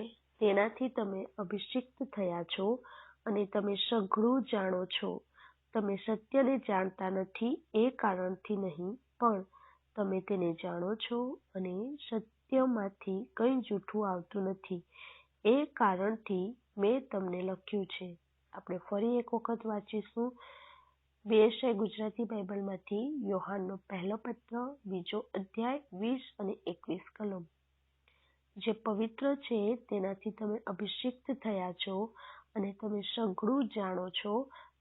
તેનાથી તમે અભિષિક્ત થયા છો અને તમે સઘળું જાણો છો। તમે સત્યને જાણતા નથી એ કારણથી નહીં, પણ તમે તેને જાણો છો અને સત્યમાંથી કંઈ જૂઠું આવતું નથી એ કારણથી મેં તમને લખ્યું છે। આપણે ફરી એક વખત વાંચીશું BSI ગુજરાતી બાઇબલમાંથી યોહાનનો પહેલો પત્ર 2 અધ્યાય 20 અને 21 કલમ। જે પવિત્ર છે તેનાથી તમે અભિષિક્ત થયા છો અને તમે સઘળું જાણો છો।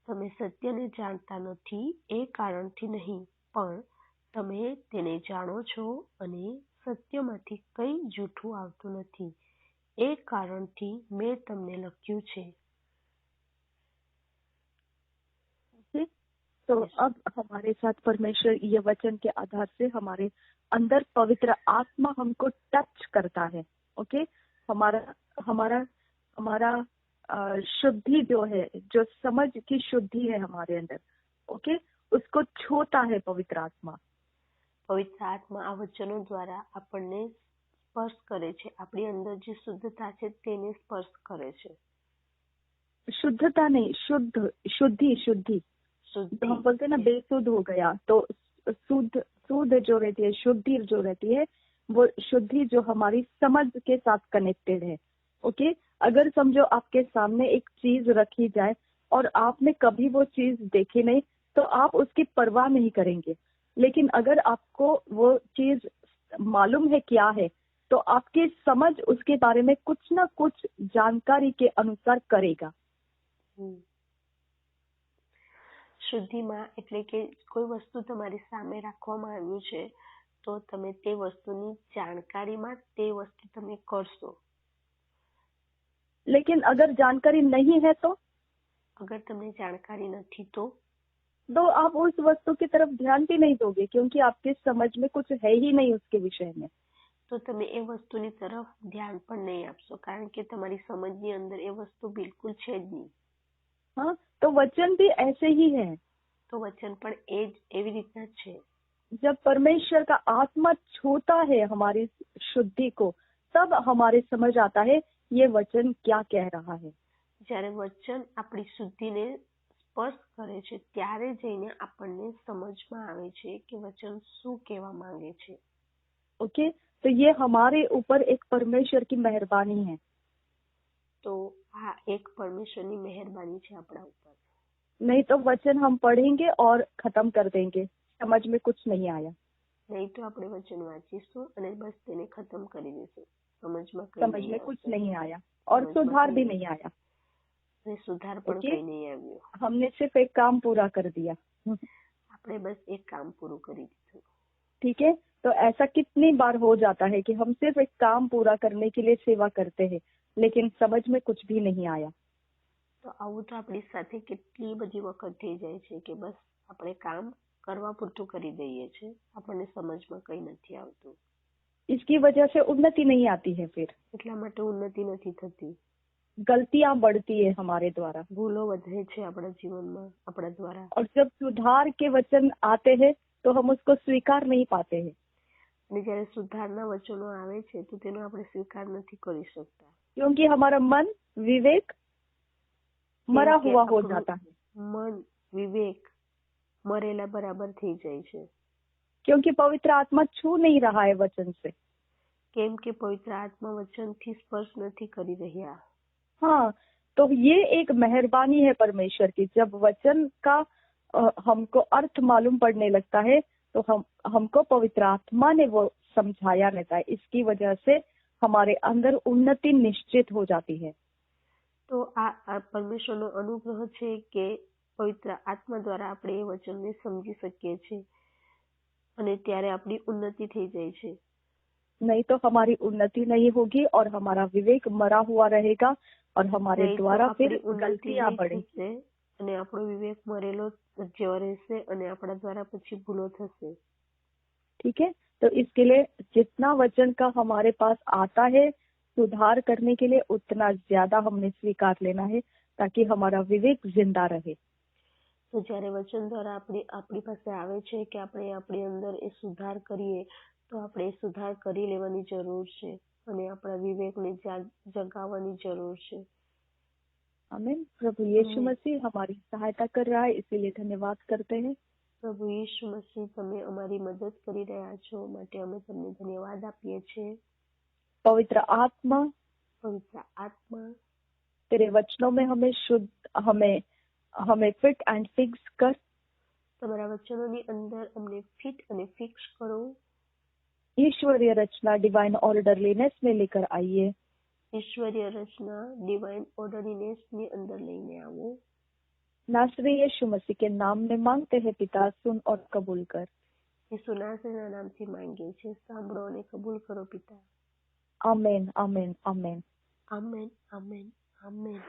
તમે સત્યને જાણતા નથી એ કારણથી નહીં, પણ તમે તેને જાણો છો અને સત્યમાંથી કંઈ જૂઠું આવતું નથી એ કારણથી મેં તમને લખ્યું છે। तो अब हमारे साथ परमेश्वर ये वचन के आधार से हमारे अंदर पवित्र आत्मा हमको टच करता है। ओके, हमारा हमारा हमारा शुद्धि जो है, जो समझ की शुद्धि है हमारे अंदर, ओके, उसको छूता है पवित्र आत्मा। પવિત્ર આત્મા આ વચનો દ્વારા આપણને સ્પર્શ કરે છે, આપણી અંદર જે શુદ્ધતા છે તેને સ્પર્શ કરે છે। शुद्धता नहीं, शुद्धि शुद्धि। तो हम बोलते हैं ना बेसुध हो गया, तो शुद्ध जो रहती है, शुद्धि जो रहती है, वो शुद्धि जो हमारी समझ के साथ कनेक्टेड है। ओके, अगर समझो आपके सामने एक चीज रखी जाए और आपने कभी वो चीज देखी नहीं, तो आप उसकी परवाह नहीं करेंगे। लेकिन अगर आपको वो चीज मालूम है क्या है, तो आपकी समझ उसके बारे में कुछ ना कुछ जानकारी के अनुसार करेगा। શુદ્ધિમાં એટલે કે કોઈ વસ્તુ તમારી સામે રાખવામાં આવ્યું છે તો તમે તે વસ્તુની જાણકારીમાં તે વસ્તુ તમે કરશો। लेकिन अगर जानकारी नहीं है तो અગર તમને જાણકારી નથી તો आप उस वस्तु की तरफ ध्यान भी नहीं दोगे, क्योंकि आपके समझ में कुछ है ही नहीं उसके विषय में। તો તમે એ વસ્તુની તરફ ધ્યાન પણ નહીં આપશો, કારણ કે તમારી સમજની અંદર એ વસ્તુ બિલકુલ છે જ નહીં। हाँ, तो वचन भी ऐसे ही है। તો વચન પણ એવી રીતના જ છે। जब परमेश्वर का आत्मा छूता है हमारी शुद्धि को, तब हमारे समझ आता है ये वचन क्या कह रहा है। જ્યારે વચન આપણી શુદ્ધિને સ્પર્શ કરે છે ત્યારે જઈને આપણને સમજમાં આવે છે કે વચન શું કહેવા માંગે છે। ओके, तो ये हमारे ऊपर एक परमेश्वर की मेहरबानी है। તો આ એક પરમેશ્વરની મહેરબાની છે આપણા ઉપર। नहीं तो वचन हम पढ़ेंगे और खत्म कर देंगे, समझ में कुछ नहीं आया। નહીં તો આપણે વચન વાંચીશું અને બસ તેને ખતમ કરી દઈશું, समझ में कुछ नहीं आया और सुधार भी नहीं आया। અને સુધાર પણ કંઈ નહીં આવ્યો। हमने सिर्फ एक काम पूरा कर दिया। આપણે બસ એક કામ પૂરું કરી દીધું। ठीक है, तो ऐसा कितनी बार हो जाता है कि हम सिर्फ एक काम पूरा करने के लिए सेवा करते हैं, लेकिन समझ में कुछ भी नहीं आया। તો આવું તો આપણી સાથે કેટલી બધી વખત થઈ જાય છે કે બસ આપણે કામ કરવા પૂરતું કરી દઈએ છે, આપણને સમજમાં કંઈ નથી આવતું। इसकी वजह से उन्नति नहीं आती है, फिर એટલા માટે ઉન્નતિ નથી થતી, गलतियां बढ़ती है हमारे द्वारा, ભૂલો વધે છે આપણા જીવનમાં આપણા દ્વારા। और जब सुधार के वचन आते हैं तो हम उसको स्वीकार नहीं पाते हैं, અને જ્યારે સુધારના વચનો આવે છે તો તેનો આપણે સ્વીકાર નથી કરી શકતા, क्योंकि हमारा मन विवेक मरा हुआ हो जाता है। મન વિવેક મરેલા બરાબર થઈ જાય છે, क्योंकि पवित्र आत्मा छू नहीं रहा है वचन से। કેમ કે પવિત્ર આત્મા વચનથી સ્પર્શ નથી કરી રહ્યા। हाँ, तो ये एक मेहरबानी है परमेश्वर की। जब वचन का हमको अर्थ मालूम पड़ने लगता है तो हमको पवित्र आत्मा ने वो समझाया रहता है। इसकी वजह से हमारे अंदर उन्नति निश्चित हो जाती है। તો આ પરમેશ્વરનો અનુગ્રહ છે કે પવિત્ર આત્મા દ્વારા આપણે એ વચનને સમજી શકીએ છીએ અને ત્યારે આપણી ઉન્નતિ થઈ જાય છે. नहीं तो हमारी उन्नति नहीं होगी और हमारा विवेक मरा हुआ रहेगा और हमारे નહીં તો द्वारा फिर આપણી ઉન્નતિ गलतियां નહીં बढ़े. થશે અને આપણો વિવેક મરેલો જેવો રહેશે અને આપણા દ્વારા પછી ભૂલો થશે. ठीक है, तो इसके लिए जितना वचन का हमारे पास आता है सुधार करने के लिए उतना ज्यादा हमने स्वीकार लेना है ताकि हमारा विवेक जिंदा रहे. તો જ્યારે વચન દ્વારા આપણી પાસે આવે છે કે આપણે આપણી અંદર એ સુધાર કરીએ તો આપણે એ સુધાર કરી લેવાની જરૂર છે અને આપણા વિવેકને જગાવવાની જરૂર છે. आमीन. प्रभु यीशु मसीह हमारी सहायता कर रहा है, इसीलिए धन्यवाद करते हैं. પ્રભુ ઈસુ મસીહ તમે અમારી મદદ કરી રહ્યા છો માટે અમે તમને ધન્યવાદ આપીએ છીએ. पवित्र आत्मा પવિત્ર આત્મા तेरे वचनों में हमें शुद्ध हमें फिट एंड फिक्स कर. તમારા વચનોની અંદર અમને ફિટ અને ફિક્સ કરો. ईश्वरीय रचना डिवाइन ऑर्डरलीनेस में लेकर आइए. ઈશ્વરીય રચના ડિવાઇન ઓર્ડરલીનેસની અંદર લઈને આવો. नासरी यीशु मसीह के नाम में मांगते हैं पिता, सुन और कबूल कर. ઈસુ નાસરીના નામથી માંગીએ છીએ, સાંભળો અને કબૂલ કરો પિતા. आमीन. आमीन. आमीन. Amen amen amen.